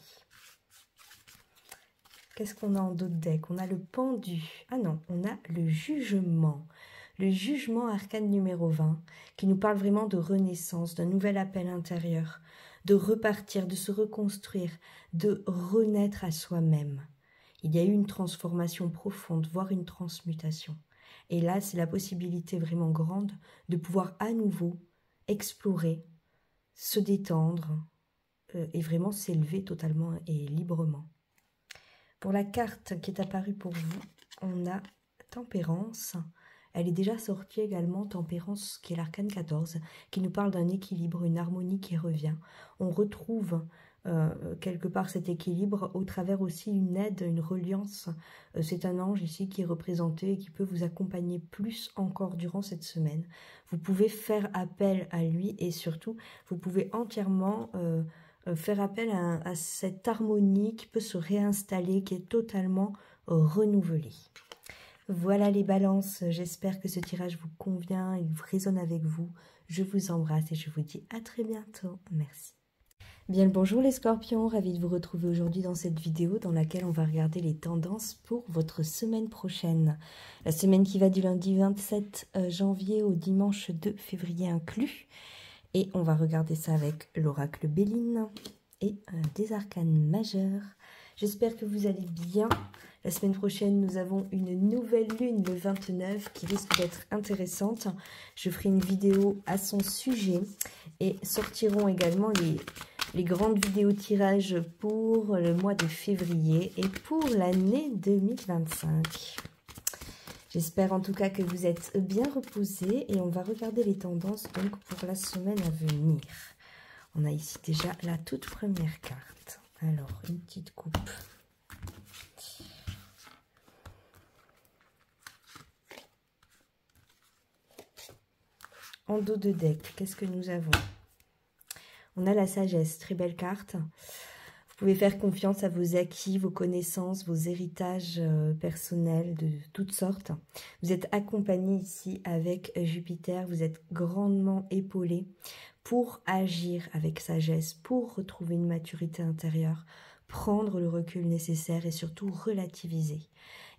Qu'est-ce qu'on a en dos de deck? On a le pendu. Ah non, on a le jugement. Le jugement arcane numéro 20 qui nous parle vraiment de renaissance, d'un nouvel appel intérieur, de repartir, de se reconstruire, de renaître à soi-même. Il y a eu une transformation profonde, voire une transmutation. Et là, c'est la possibilité vraiment grande de pouvoir à nouveau explorer, se détendre et vraiment s'élever totalement et librement. Pour la carte qui est apparue pour vous, on a Tempérance. Elle est déjà sortie également, Tempérance, qui est l'arcane 14, qui nous parle d'un équilibre, une harmonie qui revient. On retrouve quelque part cet équilibre au travers aussi une aide, une reliance. C'est un ange ici qui est représenté et qui peut vous accompagner plus encore durant cette semaine. Vous pouvez faire appel à lui et surtout vous pouvez entièrement faire appel à cette harmonie qui peut se réinstaller, qui est totalement renouvelée. Voilà les balances, j'espère que ce tirage vous convient et résonne avec vous. Je vous embrasse et je vous dis à très bientôt. Merci. Bien le bonjour les scorpions, ravi de vous retrouver aujourd'hui dans cette vidéo dans laquelle on va regarder les tendances pour votre semaine prochaine. La semaine qui va du lundi 27 janvier au dimanche 2 février inclus. Et on va regarder ça avec l'oracle Béline et des arcanes majeurs. J'espère que vous allez bien. La semaine prochaine, nous avons une nouvelle lune, le 29, qui risque d'être intéressante. Je ferai une vidéo à son sujet et sortiront également les grandes vidéos tirages pour le mois de février et pour l'année 2025. J'espère en tout cas que vous êtes bien reposés et on va regarder les tendances donc pour la semaine à venir. On a ici déjà la toute première carte. Alors, une petite coupe. En dos de deck, qu'est-ce que nous avons? On a la sagesse, très belle carte. Vous pouvez faire confiance à vos acquis, vos connaissances, vos héritages personnels de toutes sortes. Vous êtes accompagné ici avec Jupiter, vous êtes grandement épaulé pour agir avec sagesse, pour retrouver une maturité intérieure, prendre le recul nécessaire et surtout relativiser.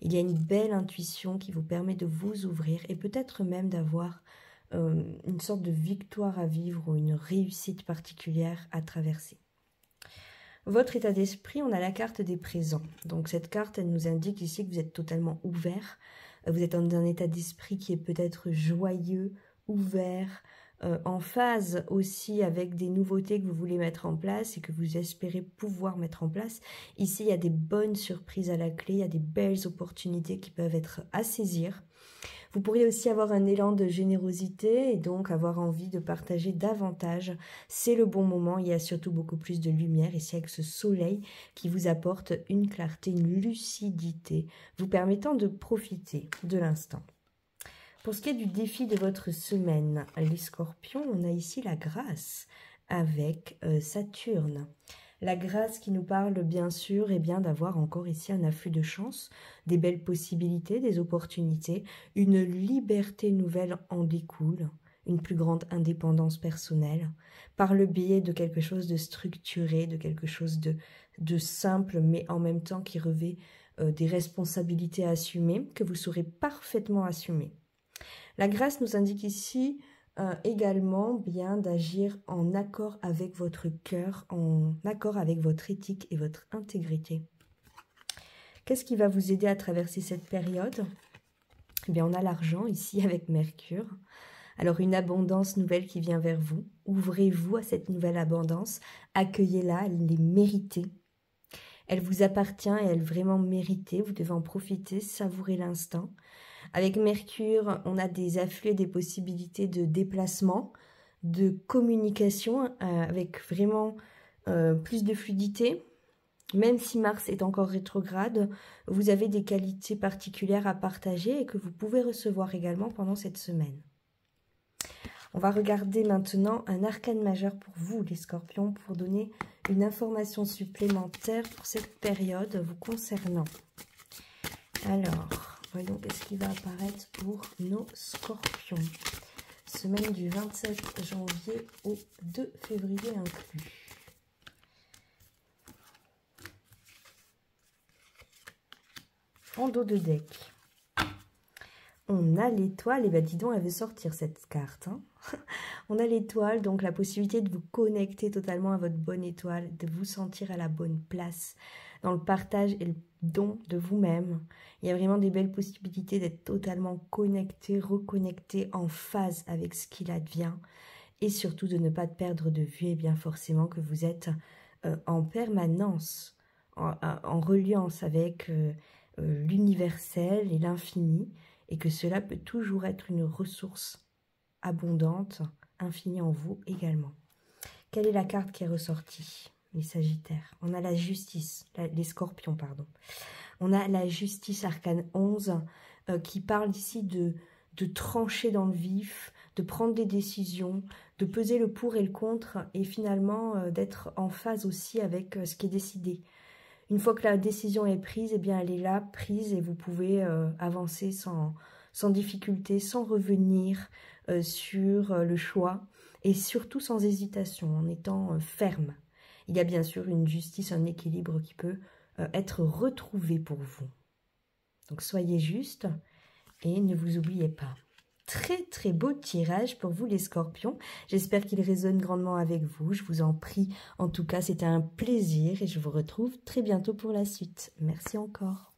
Il y a une belle intuition qui vous permet de vous ouvrir et peut-être même d'avoir une sorte de victoire à vivre ou une réussite particulière à traverser. Votre état d'esprit, on a la carte des présents. Donc cette carte, elle nous indique ici que vous êtes totalement ouvert. Vous êtes dans un état d'esprit qui est peut-être joyeux, ouvert, en phase aussi avec des nouveautés que vous voulez mettre en place et que vous espérez pouvoir mettre en place. Ici, il y a des bonnes surprises à la clé, il y a des belles opportunités qui peuvent être à saisir. Vous pourriez aussi avoir un élan de générosité et donc avoir envie de partager davantage. C'est le bon moment, il y a surtout beaucoup plus de lumière ici avec ce soleil qui vous apporte une clarté, une lucidité, vous permettant de profiter de l'instant. Pour ce qui est du défi de votre semaine, les scorpions, on a ici la grâce avec Saturne. La grâce qui nous parle bien sûr est bien d'avoir encore ici un afflux de chance, des belles possibilités, des opportunités, une liberté nouvelle en découle, une plus grande indépendance personnelle, par le biais de quelque chose de structuré, de quelque chose de simple, mais en même temps qui revêt des responsabilités à assumer, que vous saurez parfaitement assumer. La grâce nous indique ici également bien d'agir en accord avec votre cœur, en accord avec votre éthique et votre intégrité. Qu'est-ce qui va vous aider à traverser cette période? Eh bien, on a l'argent ici avec Mercure. Alors, une abondance nouvelle qui vient vers vous. Ouvrez-vous à cette nouvelle abondance. Accueillez-la, elle est méritée. Elle vous appartient et elle est vraiment méritée. Vous devez en profiter, savourer l'instant. Avec Mercure, on a des afflux, des possibilités de déplacement, de communication avec vraiment plus de fluidité. Même si Mars est encore rétrograde, vous avez des qualités particulières à partager et que vous pouvez recevoir également pendant cette semaine. On va regarder maintenant un arcane majeur pour vous, les scorpions, pour donner une information supplémentaire pour cette période vous concernant. Alors, voyons qu'est-ce qui va apparaître pour nos scorpions. Semaine du 27 janvier au 2 février inclus. En dos de deck, on a l'étoile, et bien dis donc, elle veut sortir cette carte. Hein. On a l'étoile, donc la possibilité de vous connecter totalement à votre bonne étoile, de vous sentir à la bonne place, dans le partage et le don de vous-même. Il y a vraiment des belles possibilités d'être totalement connecté, reconnecté, en phase avec ce qu'il advient, et surtout de ne pas perdre de vue, et bien forcément que vous êtes en permanence, en reliance avec l'universel et l'infini, et que cela peut toujours être une ressource abondante, infinie en vous également. Quelle est la carte qui est ressortie? Les Sagittaires. On a la justice, les Scorpions, pardon. On a la justice arcane 11 qui parle ici de trancher dans le vif, de prendre des décisions, de peser le pour et le contre, et finalement d'être en phase aussi avec ce qui est décidé. Une fois que la décision est prise, eh bien elle est là, prise, et vous pouvez avancer sans difficulté, sans revenir sur le choix, et surtout sans hésitation, en étant ferme. Il y a bien sûr une justice, un équilibre qui peut être retrouvé pour vous. Donc soyez juste et ne vous oubliez pas. Très très beau tirage pour vous les scorpions. J'espère qu'il résonne grandement avec vous. Je vous en prie. En tout cas, c'était un plaisir et je vous retrouve très bientôt pour la suite. Merci encore.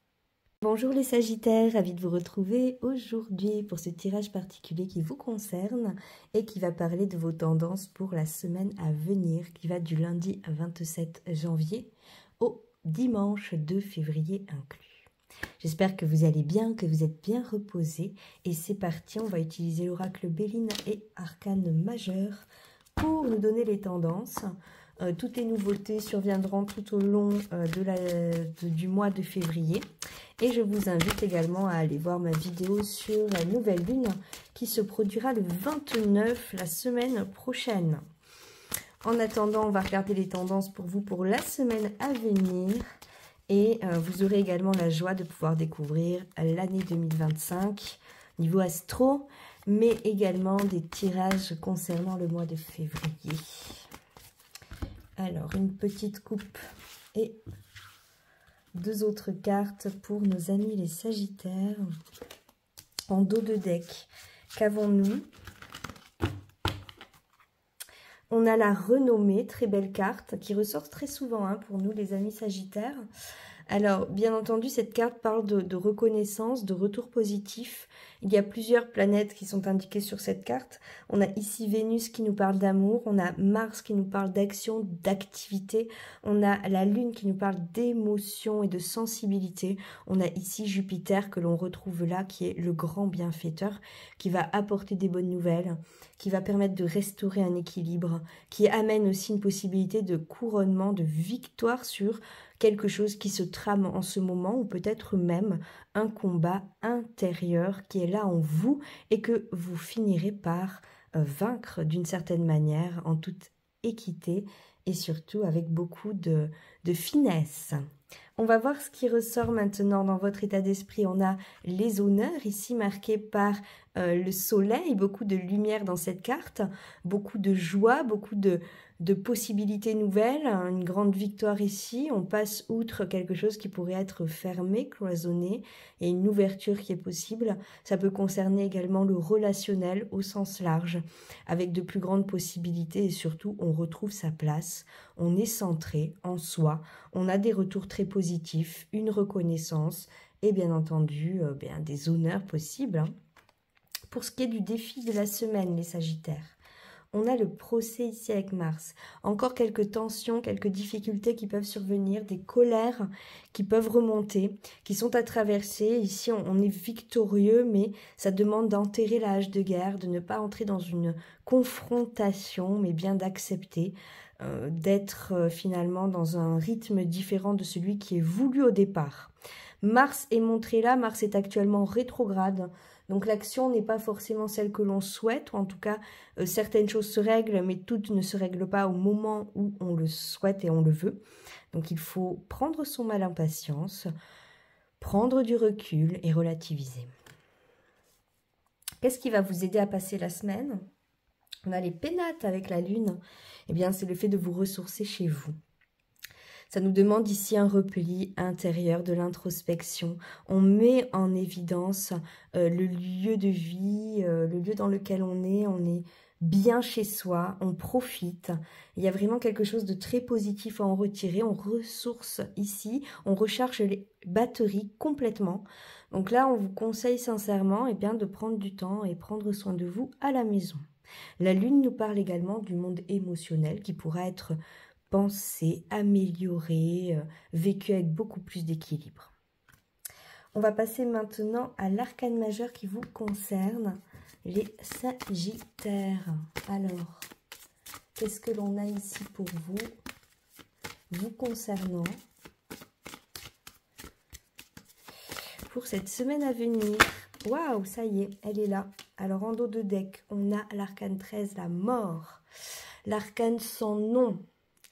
Bonjour les Sagittaires, ravi de vous retrouver aujourd'hui pour ce tirage particulier qui vous concerne et qui va parler de vos tendances pour la semaine à venir, qui va du lundi 27 janvier au dimanche 2 février inclus. J'espère que vous allez bien, que vous êtes bien reposés. Et c'est parti, on va utiliser l'oracle Béline et arcane majeur pour nous donner les tendances. Toutes les nouveautés surviendront tout au long du mois de février. Et je vous invite également à aller voir ma vidéo sur la nouvelle lune qui se produira le 29 la semaine prochaine. En attendant, on va regarder les tendances pour vous pour la semaine à venir. Et vous aurez également la joie de pouvoir découvrir l'année 2025 niveau astro, mais également des tirages concernant le mois de février. Alors, une petite coupe et 2 autres cartes pour nos amis les Sagittaires. En dos de deck, qu'avons-nous? On a la renommée, très belle carte, qui ressort très souvent pour nous les amis Sagittaires. Alors, bien entendu, cette carte parle de reconnaissance, de retour positif. Il y a plusieurs planètes qui sont indiquées sur cette carte. On a ici Vénus qui nous parle d'amour, on a Mars qui nous parle d'action, d'activité, on a la Lune qui nous parle d'émotion et de sensibilité. On a ici Jupiter que l'on retrouve là, qui est le grand bienfaiteur, qui va apporter des bonnes nouvelles, qui va permettre de restaurer un équilibre, qui amène aussi une possibilité de couronnement, de victoire sur quelque chose qui se trame en ce moment, ou peut-être même un combat intérieur qui est là en vous et que vous finirez par vaincre d'une certaine manière, en toute équité et surtout avec beaucoup de finesse. On va voir ce qui ressort maintenant dans votre état d'esprit. On a les honneurs ici marqués par le soleil, beaucoup de lumière dans cette carte, beaucoup de joie, beaucoup de possibilités nouvelles, une grande victoire ici. On passe outre quelque chose qui pourrait être fermé, cloisonné, et une ouverture qui est possible. Ça peut concerner également le relationnel au sens large, avec de plus grandes possibilités et surtout on retrouve sa place, on est centré en soi, on a des retours très positifs, une reconnaissance et bien entendu des honneurs possibles. Pour ce qui est du défi de la semaine, les Sagittaires, on a le procès ici avec Mars. Encore quelques tensions, quelques difficultés qui peuvent survenir, des colères qui peuvent remonter, qui sont à traverser. Ici, on est victorieux, mais ça demande d'enterrer la hache de guerre, de ne pas entrer dans une confrontation, mais bien d'accepter, d'être finalement dans un rythme différent de celui qui est voulu au départ. Mars est montré là, Mars est actuellement rétrograde. Donc l'action n'est pas forcément celle que l'on souhaite, ou en tout cas certaines choses se règlent, mais toutes ne se règlent pas au moment où on le souhaite et on le veut. Donc il faut prendre son mal en patience, prendre du recul et relativiser. Qu'est-ce qui va vous aider à passer la semaine? On a les pénates avec la lune. Eh bien, c'est le fait de vous ressourcer chez vous. Ça nous demande ici un repli intérieur, de l'introspection. On met en évidence le lieu de vie, le lieu dans lequel on est bien chez soi, on profite. Il y a vraiment quelque chose de très positif à en retirer. On ressource ici, on recharge les batteries complètement. Donc là, on vous conseille sincèrement de prendre du temps et prendre soin de vous à la maison. La lune nous parle également du monde émotionnel qui pourra être pensé, amélioré, vécu avec beaucoup plus d'équilibre. On va passer maintenant à l'arcane majeur qui vous concerne, les Sagittaires. Alors, qu'est-ce que l'on a ici pour vous concernant pour cette semaine à venir? Waouh, ça y est, elle est là. Alors, en dos de deck, on a l'arcane 13, la mort. L'arcane sans nom.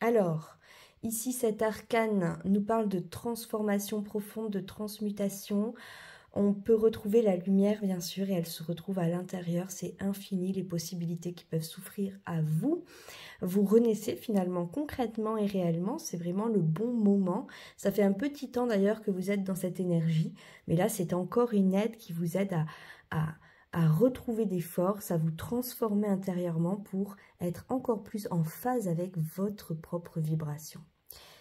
Alors, ici, cet arcane nous parle de transformation profonde, de transmutation. On peut retrouver la lumière, bien sûr, et elle se retrouve à l'intérieur. C'est infini, les possibilités qui peuvent s'offrir à vous. Vous renaissez finalement concrètement et réellement. C'est vraiment le bon moment. Ça fait un petit temps d'ailleurs que vous êtes dans cette énergie. Mais là, c'est encore une aide qui vous aide à retrouver des forces, à vous transformer intérieurement pour être encore plus en phase avec votre propre vibration.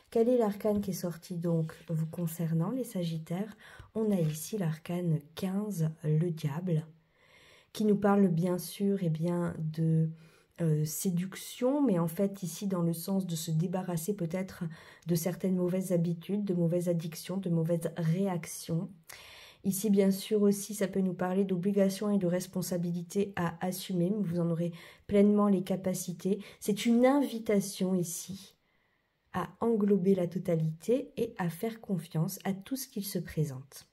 Quel est l'arcane qui est sorti donc vous concernant, les Sagittaires? On a ici l'arcane 15, le diable, qui nous parle bien sûr de séduction, mais en fait ici dans le sens de se débarrasser peut-être de certaines mauvaises habitudes, de mauvaises addictions, de mauvaises réactions. Ici, bien sûr, aussi, ça peut nous parler d'obligations et de responsabilités à assumer, mais vous en aurez pleinement les capacités. C'est une invitation ici à englober la totalité et à faire confiance à tout ce qu'il se présente.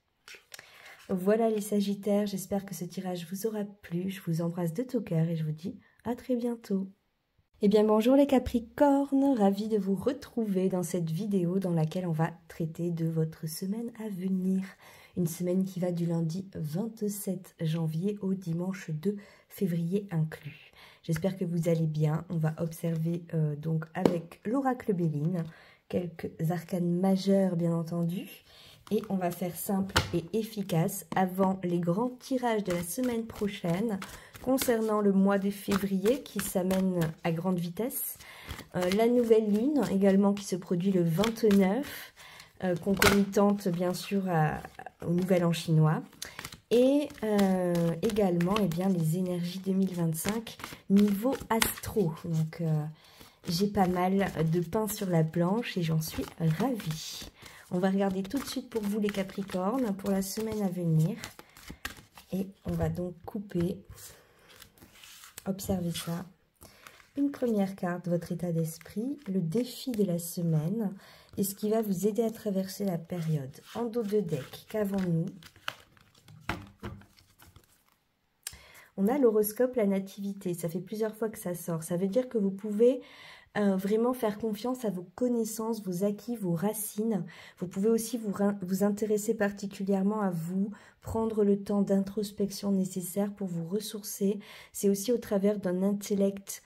Voilà les Sagittaires, j'espère que ce tirage vous aura plu. Je vous embrasse de tout cœur et je vous dis à très bientôt. Eh bien bonjour les Capricornes, ravie de vous retrouver dans cette vidéo dans laquelle on va traiter de votre semaine à venir. Une semaine qui va du lundi 27 janvier au dimanche 2 février inclus. J'espère que vous allez bien. On va observer donc avec l'oracle Béline quelques arcanes majeurs bien entendu. Et on va faire simple et efficace avant les grands tirages de la semaine prochaine concernant le mois de février qui s'amène à grande vitesse. La nouvelle lune également qui se produit le 29, concomitante bien sûr au nouvel an chinois. Et également eh bien, les énergies 2025 niveau astro. Donc j'ai pas mal de pain sur la planche et j'en suis ravie. On va regarder tout de suite pour vous les Capricornes, pour la semaine à venir. Et on va donc couper, observez ça. Une première carte, votre état d'esprit, le défi de la semaine et ce qui va vous aider à traverser la période. En dos de deck, qu'avons-nous? On a l'horoscope, la nativité. Ça fait plusieurs fois que ça sort. Ça veut dire que vous pouvez vraiment faire confiance à vos connaissances, vos acquis, vos racines. Vous pouvez aussi vous intéresser particulièrement à vous, prendre le temps d'introspection nécessaire pour vous ressourcer. C'est aussi au travers d'un intellect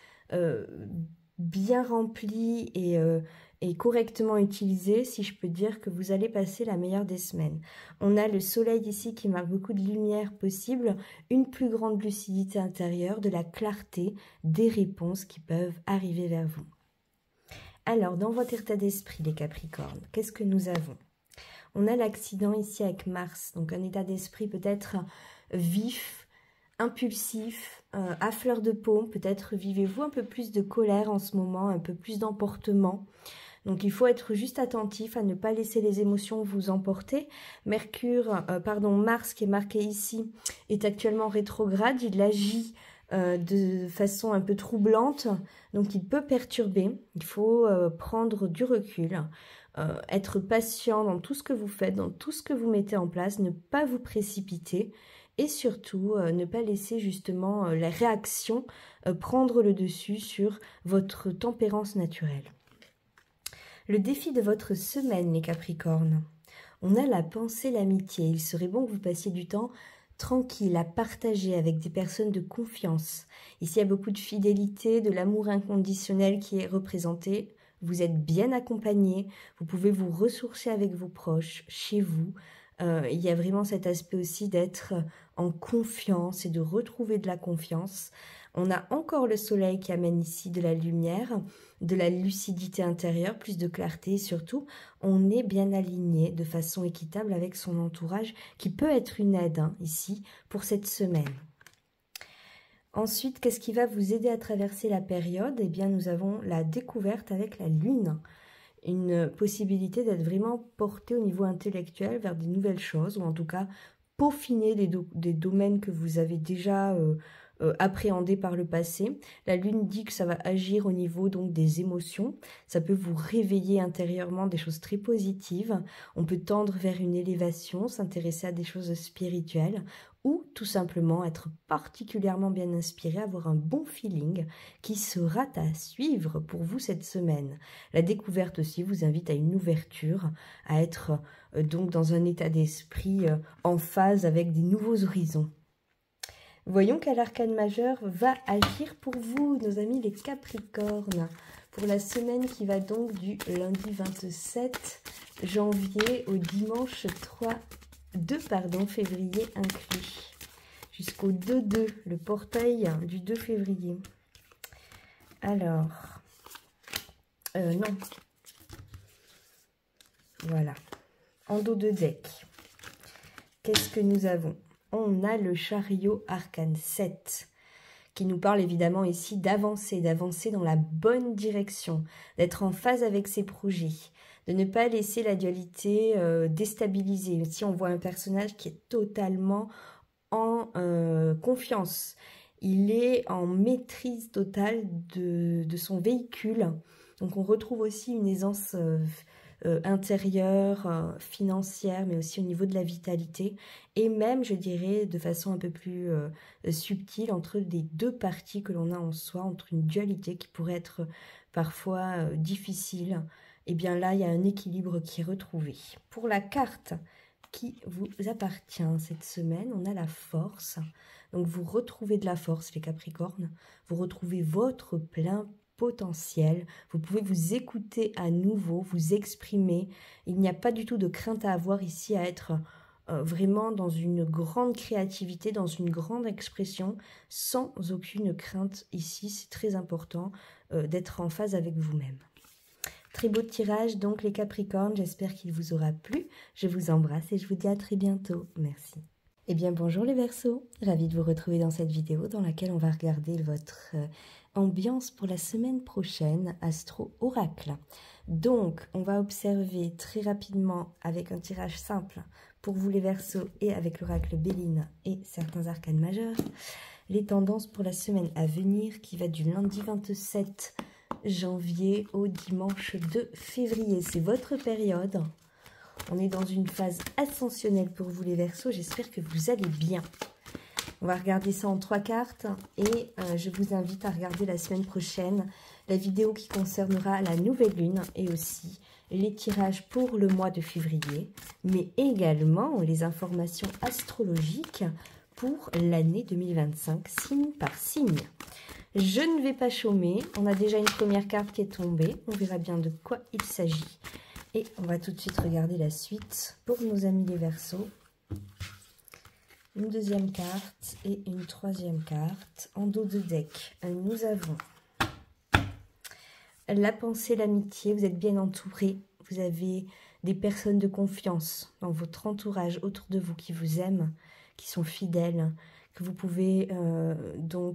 bien rempli et correctement utilisé, si je peux dire, que vous allez passer la meilleure des semaines. On a le soleil ici qui marque beaucoup de lumière possible, une plus grande lucidité intérieure, de la clarté, des réponses qui peuvent arriver vers vous. Alors, dans votre état d'esprit, les Capricornes, qu'est-ce que nous avons? On a l'accident ici avec Mars, donc un état d'esprit peut-être vif, impulsif, à fleur de peau. Peut-être vivez-vous un peu plus de colère en ce moment, un peu plus d'emportement. Donc il faut être juste attentif à ne pas laisser les émotions vous emporter. Mars qui est marqué ici est actuellement rétrograde, il agit de façon un peu troublante, donc il peut perturber. Il faut prendre du recul, être patient dans tout ce que vous faites, dans tout ce que vous mettez en place, ne pas vous précipiter et surtout ne pas laisser justement la réaction prendre le dessus sur votre tempérance naturelle. Le défi de votre semaine, les Capricornes. On a la pensée, l'amitié. Il serait bon que vous passiez du temps tranquille à partager avec des personnes de confiance. Ici, il y a beaucoup de fidélité, de l'amour inconditionnel qui est représenté. Vous êtes bien accompagné. Vous pouvez vous ressourcer avec vos proches, chez vous. Il y a vraiment cet aspect aussi d'être en confiance et de retrouver de la confiance. On a encore le soleil qui amène ici de la lumière, de la lucidité intérieure, plus de clarté et surtout, on est bien aligné de façon équitable avec son entourage qui peut être une aide ici pour cette semaine. Ensuite, qu'est-ce qui va vous aider à traverser la période? Eh bien, nous avons la découverte avec la lune. Une possibilité d'être vraiment porté au niveau intellectuel vers des nouvelles choses ou en tout cas peaufiner des domaines que vous avez déjà appréhendés par le passé. La lune dit que ça va agir au niveau donc des émotions, ça peut vous réveiller intérieurement des choses très positives, on peut tendre vers une élévation, s'intéresser à des choses spirituelles ou tout simplement être particulièrement bien inspiré, avoir un bon feeling qui sera à suivre pour vous cette semaine. La découverte aussi vous invite à une ouverture, à être donc dans un état d'esprit en phase avec des nouveaux horizons. Voyons quel arcane majeur va agir pour vous, nos amis les Capricornes, pour la semaine qui va donc du lundi 27 janvier au dimanche 2 février inclus, jusqu'au 2-2, le portail du 2 février. Alors, non, voilà, en dos de deck, qu'est-ce que nous avons? On a le chariot arcane 7 qui nous parle évidemment ici d'avancer dans la bonne direction, d'être en phase avec ses projets, de ne pas laisser la dualité déstabiliser. Ici, on voit un personnage qui est totalement en confiance. Il est en maîtrise totale de son véhicule. Donc, on retrouve aussi une aisance intérieure, financière, mais aussi au niveau de la vitalité, et même, je dirais, de façon un peu plus subtile, entre les deux parties que l'on a en soi, entre une dualité qui pourrait être parfois difficile. Et bien là, il y a un équilibre qui est retrouvé. Pour la carte qui vous appartient cette semaine, on a la force. Donc vous retrouvez de la force, les Capricornes, vous retrouvez votre plein potentiel, vous pouvez vous écouter à nouveau, vous exprimer. Il n'y a pas du tout de crainte à avoir ici, à être vraiment dans une grande créativité, dans une grande expression, sans aucune crainte ici. C'est très important d'être en phase avec vous-même. Très beau tirage donc les Capricornes, j'espère qu'il vous aura plu. Je vous embrasse et je vous dis à très bientôt. Merci. Eh bien bonjour les Verseaux, ravie de vous retrouver dans cette vidéo dans laquelle on va regarder votre ambiance pour la semaine prochaine, Astro-Oracle. Donc on va observer très rapidement avec un tirage simple pour vous les Verseaux et avec l'oracle Béline et certains arcanes majeurs, les tendances pour la semaine à venir qui va du lundi 27 janvier au dimanche 2 février. C'est votre période. On est dans une phase ascensionnelle pour vous les Verseaux. J'espère que vous allez bien. On va regarder ça en 3 cartes et je vous invite à regarder la semaine prochaine la vidéo qui concernera la nouvelle lune et aussi les tirages pour le mois de février, mais également les informations astrologiques pour l'année 2025, signe par signe. Je ne vais pas chômer, on a déjà une première carte qui est tombée, on verra bien de quoi il s'agit. Et on va tout de suite regarder la suite pour nos amis les Verseaux. Une deuxième carte et une troisième carte. En dos de deck, nous avons la pensée, l'amitié. Vous êtes bien entouré. Vous avez des personnes de confiance dans votre entourage autour de vous qui vous aiment, qui sont fidèles, que vous pouvez dont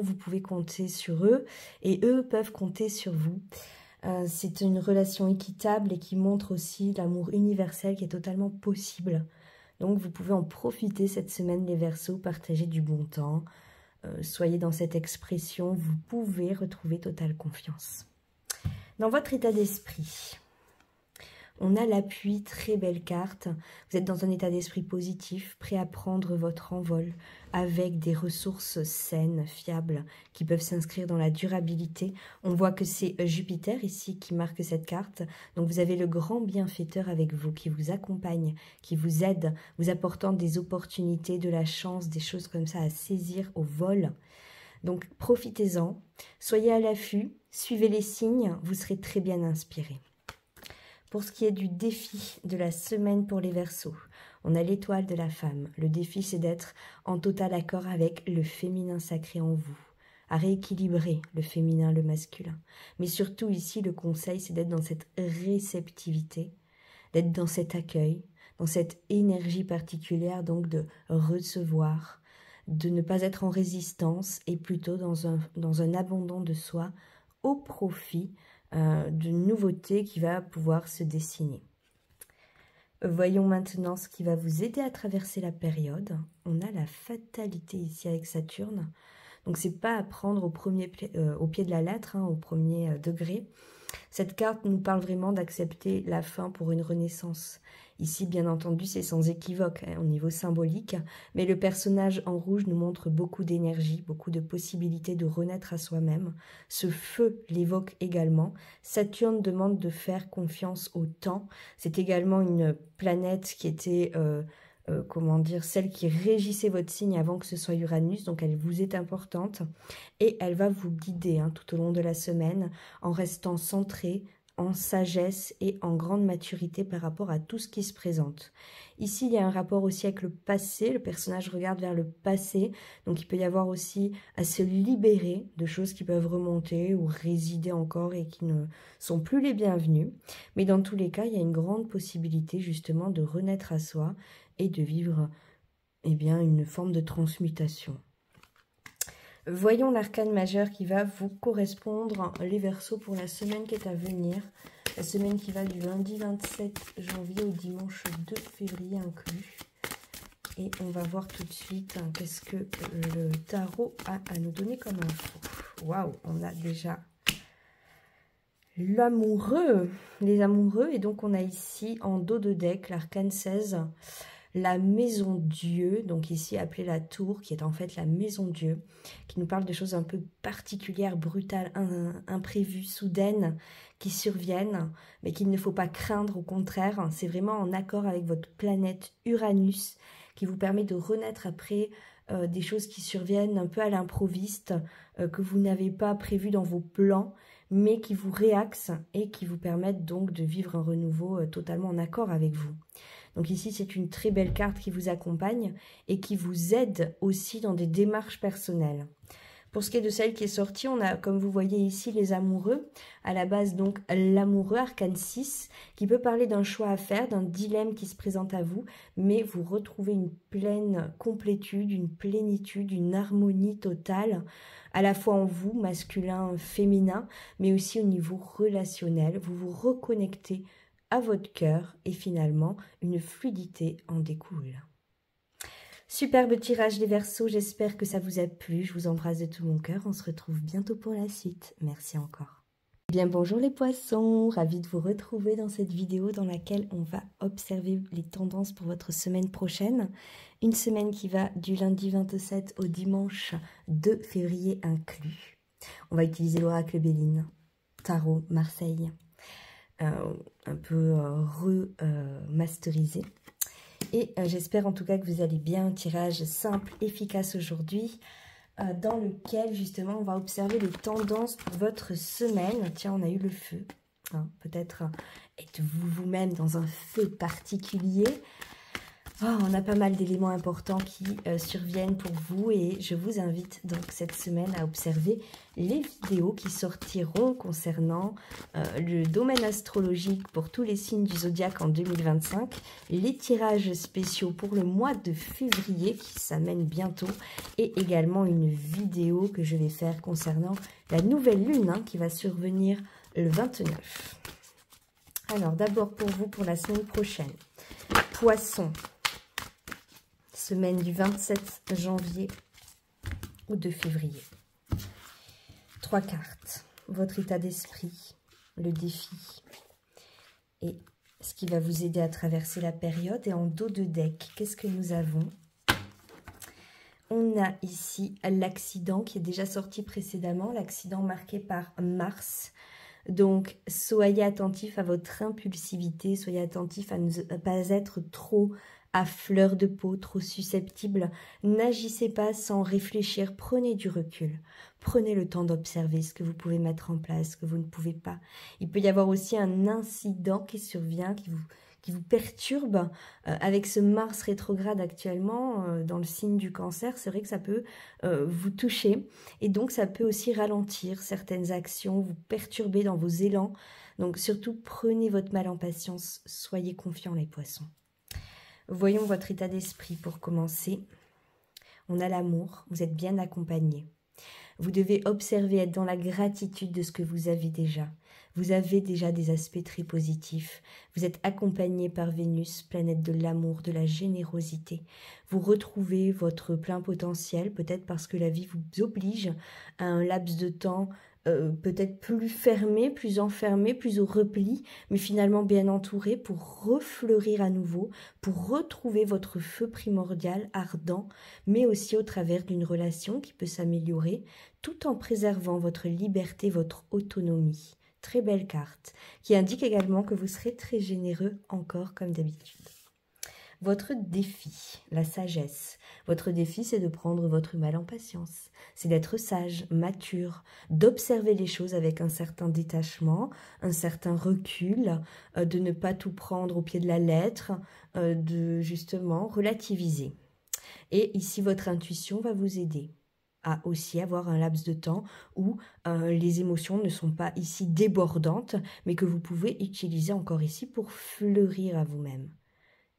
vous pouvez compter sur eux et eux peuvent compter sur vous. C'est une relation équitable et qui montre aussi l'amour universel qui est totalement possible. Donc vous pouvez en profiter cette semaine les Verseaux, partager du bon temps. Soyez dans cette expression, vous pouvez retrouver totale confiance. Dans votre état d'esprit, on a l'appui, très belle carte. Vous êtes dans un état d'esprit positif, prêt à prendre votre envol avec des ressources saines, fiables, qui peuvent s'inscrire dans la durabilité. On voit que c'est Jupiter ici qui marque cette carte. Donc vous avez le grand bienfaiteur avec vous qui vous accompagne, qui vous aide, vous apportant des opportunités, de la chance, des choses comme ça à saisir au vol. Donc profitez-en, soyez à l'affût, suivez les signes, vous serez très bien inspiré. Pour ce qui est du défi de la semaine pour les Verseaux, on a l'étoile de la femme. Le défi, c'est d'être en total accord avec le féminin sacré en vous, à rééquilibrer le féminin, le masculin. Mais surtout ici, le conseil, c'est d'être dans cette réceptivité, d'être dans cet accueil, dans cette énergie particulière, donc de recevoir, de ne pas être en résistance et plutôt dans un abandon de soi au profit de nouveautés qui va pouvoir se dessiner. Voyons maintenant ce qui va vous aider à traverser la période. On a la fatalité ici avec Saturne. Donc c'est pas à prendre au pied de la lettre, au premier degré. Cette carte nous parle vraiment d'accepter la fin pour une renaissance. Ici, bien entendu, c'est sans équivoque au niveau symbolique, mais le personnage en rouge nous montre beaucoup d'énergie, beaucoup de possibilités de renaître à soi-même. Ce feu l'évoque également. Saturne demande de faire confiance au temps. C'est également une planète qui était... comment dire, celle qui régissait votre signe avant que ce soit Uranus, donc elle vous est importante et elle va vous guider tout au long de la semaine en restant centré, en sagesse et en grande maturité par rapport à tout ce qui se présente. Ici, il y a un rapport aussi avec le passé, le personnage regarde vers le passé, donc il peut y avoir aussi à se libérer de choses qui peuvent remonter ou résider encore et qui ne sont plus les bienvenues. Mais dans tous les cas, il y a une grande possibilité justement de renaître à soi et de vivre une forme de transmutation. Voyons l'arcane majeur qui va vous correspondre, les Verseaux, pour la semaine qui est à venir. La semaine qui va du lundi 27 janvier au dimanche 2 février inclus. Et on va voir tout de suite qu'est-ce que le tarot a à nous donner comme info. Waouh, on a déjà L'amoureux, les amoureux, et donc on a ici en dos de deck l'arcane 16, la maison Dieu, donc ici appelée la tour, qui est en fait la maison Dieu, qui nous parle de choses un peu particulières, brutales, imprévues, soudaines, qui surviennent, mais qu'il ne faut pas craindre, au contraire, c'est vraiment en accord avec votre planète Uranus, qui vous permet de renaître après des choses qui surviennent un peu à l'improviste, que vous n'avez pas prévues dans vos plans, mais qui vous réaxent et qui vous permettent donc de vivre un renouveau totalement en accord avec vous. Donc ici, c'est une très belle carte qui vous accompagne et qui vous aide aussi dans des démarches personnelles. Pour ce qui est de celle qui est sortie, on a, comme vous voyez ici, les amoureux. À la base, donc, l'amoureux, arcane 6, qui peut parler d'un choix à faire, d'un dilemme qui se présente à vous, mais vous retrouvez une pleine complétude, une plénitude, une harmonie totale, à la fois en vous, masculin, féminin, mais aussi au niveau relationnel. Vous vous reconnectez à votre cœur et finalement, une fluidité en découle. Superbe tirage des Verseaux, j'espère que ça vous a plu. Je vous embrasse de tout mon cœur. On se retrouve bientôt pour la suite. Merci encore. Bien bonjour les poissons, ravie de vous retrouver dans cette vidéo dans laquelle on va observer les tendances pour votre semaine prochaine. Une semaine qui va du lundi 27 au dimanche 2 février inclus. On va utiliser l'oracle Béline, tarot Marseille, un peu remasterisé. Et j'espère en tout cas que vous allez bien. Un tirage simple, efficace aujourd'hui, dans lequel justement on va observer les tendances pour votre semaine. Tiens, on a eu le feu. Hein, peut-être êtes-vous vous-même dans un feu particulier. Oh, on a pas mal d'éléments importants qui surviennent pour vous et je vous invite donc cette semaine à observer les vidéos qui sortiront concernant le domaine astrologique pour tous les signes du zodiaque en 2025, les tirages spéciaux pour le mois de février qui s'amènent bientôt et également une vidéo que je vais faire concernant la nouvelle lune hein, qui va survenir le 29. Alors d'abord pour vous pour la semaine prochaine, Poissons. Semaine du 27 janvier au 2 février. 3 cartes. Votre état d'esprit, le défi et ce qui va vous aider à traverser la période. Et en dos de deck, qu'est-ce que nous avons? On a ici l'accident qui est déjà sorti précédemment, l'accident marqué par Mars. Donc, soyez attentif à votre impulsivité, soyez attentif à ne pas être trop à fleur de peau, trop susceptible. N'agissez pas sans réfléchir, prenez du recul. Prenez le temps d'observer ce que vous pouvez mettre en place, ce que vous ne pouvez pas. Il peut y avoir aussi un incident qui survient, qui vous perturbe. Avec ce Mars rétrograde actuellement dans le signe du Cancer, c'est vrai que ça peut vous toucher. Et donc, ça peut aussi ralentir certaines actions, vous perturber dans vos élans. Donc, surtout, prenez votre mal en patience. Soyez confiants, les poissons. Voyons votre état d'esprit pour commencer. On a l'amour, vous êtes bien accompagné. Vous devez observer, être dans la gratitude de ce que vous avez déjà. Vous avez déjà des aspects très positifs. Vous êtes accompagné par Vénus, planète de l'amour, de la générosité. Vous retrouvez votre plein potentiel, peut-être parce que la vie vous oblige à un laps de temps peut-être plus fermé, plus enfermé, plus au repli, mais finalement bien entouré pour refleurir à nouveau, pour retrouver votre feu primordial, ardent, mais aussi au travers d'une relation qui peut s'améliorer, tout en préservant votre liberté, votre autonomie. Très belle carte, qui indique également que vous serez très généreux encore comme d'habitude. Votre défi, la sagesse. Votre défi, c'est de prendre votre mal en patience. C'est d'être sage, mature, d'observer les choses avec un certain détachement, un certain recul, de ne pas tout prendre au pied de la lettre, de justement relativiser. Et ici, votre intuition va vous aider à aussi avoir un laps de temps où les émotions ne sont pas ici débordantes, mais que vous pouvez utiliser encore ici pour fleurir à vous-même.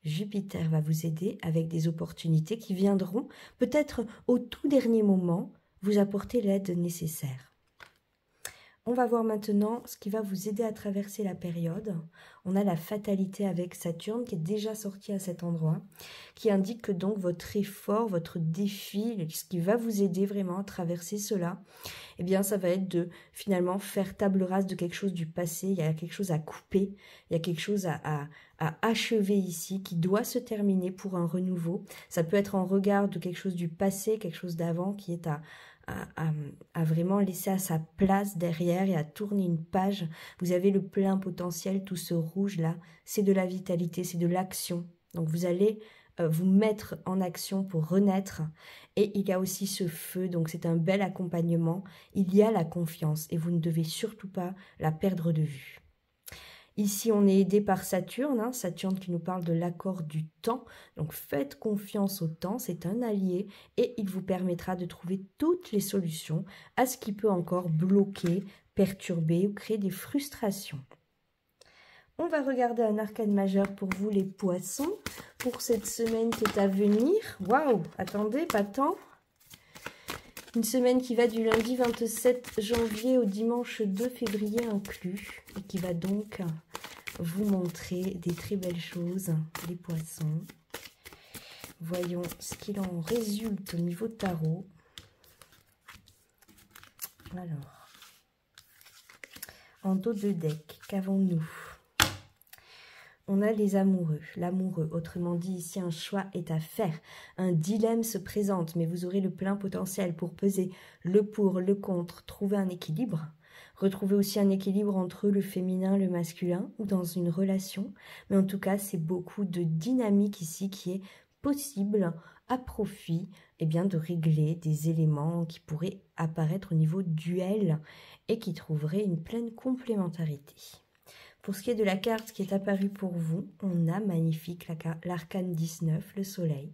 Jupiter va vous aider avec des opportunités qui viendront peut-être au tout dernier moment vous apporter l'aide nécessaire. On va voir maintenant ce qui va vous aider à traverser la période. On a la fatalité avec Saturne qui est déjà sorti à cet endroit, qui indique que donc votre effort, votre défi, ce qui va vous aider vraiment à traverser cela, eh bien ça va être de finalement faire table rase de quelque chose du passé. Il y a quelque chose à couper, il y a quelque chose à achever ici qui doit se terminer pour un renouveau. Ça peut être en regard de quelque chose du passé, quelque chose d'avant qui est à vraiment laisser à sa place derrière et à tourner une page. Vous avez le plein potentiel, tout ce rouge là, c'est de la vitalité, c'est de l'action. Donc vous allez vous mettre en action pour renaître. Et il y a aussi ce feu, donc c'est un bel accompagnement. Il y a la confiance et vous ne devez surtout pas la perdre de vue. Ici, on est aidé par Saturne, Saturne qui nous parle de l'accord du temps. Donc, faites confiance au temps, c'est un allié et il vous permettra de trouver toutes les solutions à ce qui peut encore bloquer, perturber ou créer des frustrations. On va regarder un arcane majeur pour vous, les poissons, pour cette semaine qui est à venir. Waouh, attendez, pas tant. Une semaine qui va du lundi 27 janvier au dimanche 2 février inclus et qui va donc vous montrer des très belles choses, les poissons. Voyons ce qu'il en résulte au niveau tarot. Alors, en dos de deck, qu'avons-nous? On a les amoureux, l'amoureux, autrement dit ici un choix est à faire, un dilemme se présente, mais vous aurez le plein potentiel pour peser le pour, le contre, trouver un équilibre, retrouver aussi un équilibre entre le féminin, le masculin ou dans une relation, mais en tout cas c'est beaucoup de dynamique ici qui est possible à profit de régler des éléments qui pourraient apparaître au niveau duel et qui trouveraient une pleine complémentarité. Pour ce qui est de la carte qui est apparue pour vous, on a magnifique l'arcane 19, le soleil.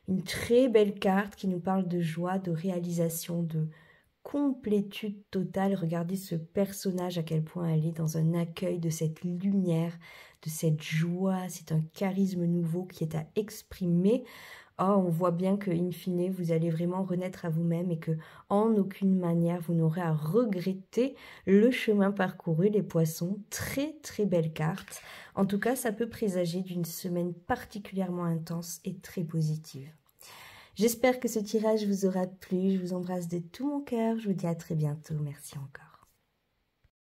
Une très belle carte qui nous parle de joie, de réalisation, de complétude totale. Regardez ce personnage, à quel point elle est dans un accueil de cette lumière, de cette joie. C'est un charisme nouveau qui est à exprimer. Oh, on voit bien que, in fine, vous allez vraiment renaître à vous-même et que, en aucune manière, vous n'aurez à regretter le chemin parcouru, les poissons. Très, très belle carte. En tout cas, ça peut présager d'une semaine particulièrement intense et très positive. J'espère que ce tirage vous aura plu. Je vous embrasse de tout mon cœur. Je vous dis à très bientôt. Merci encore.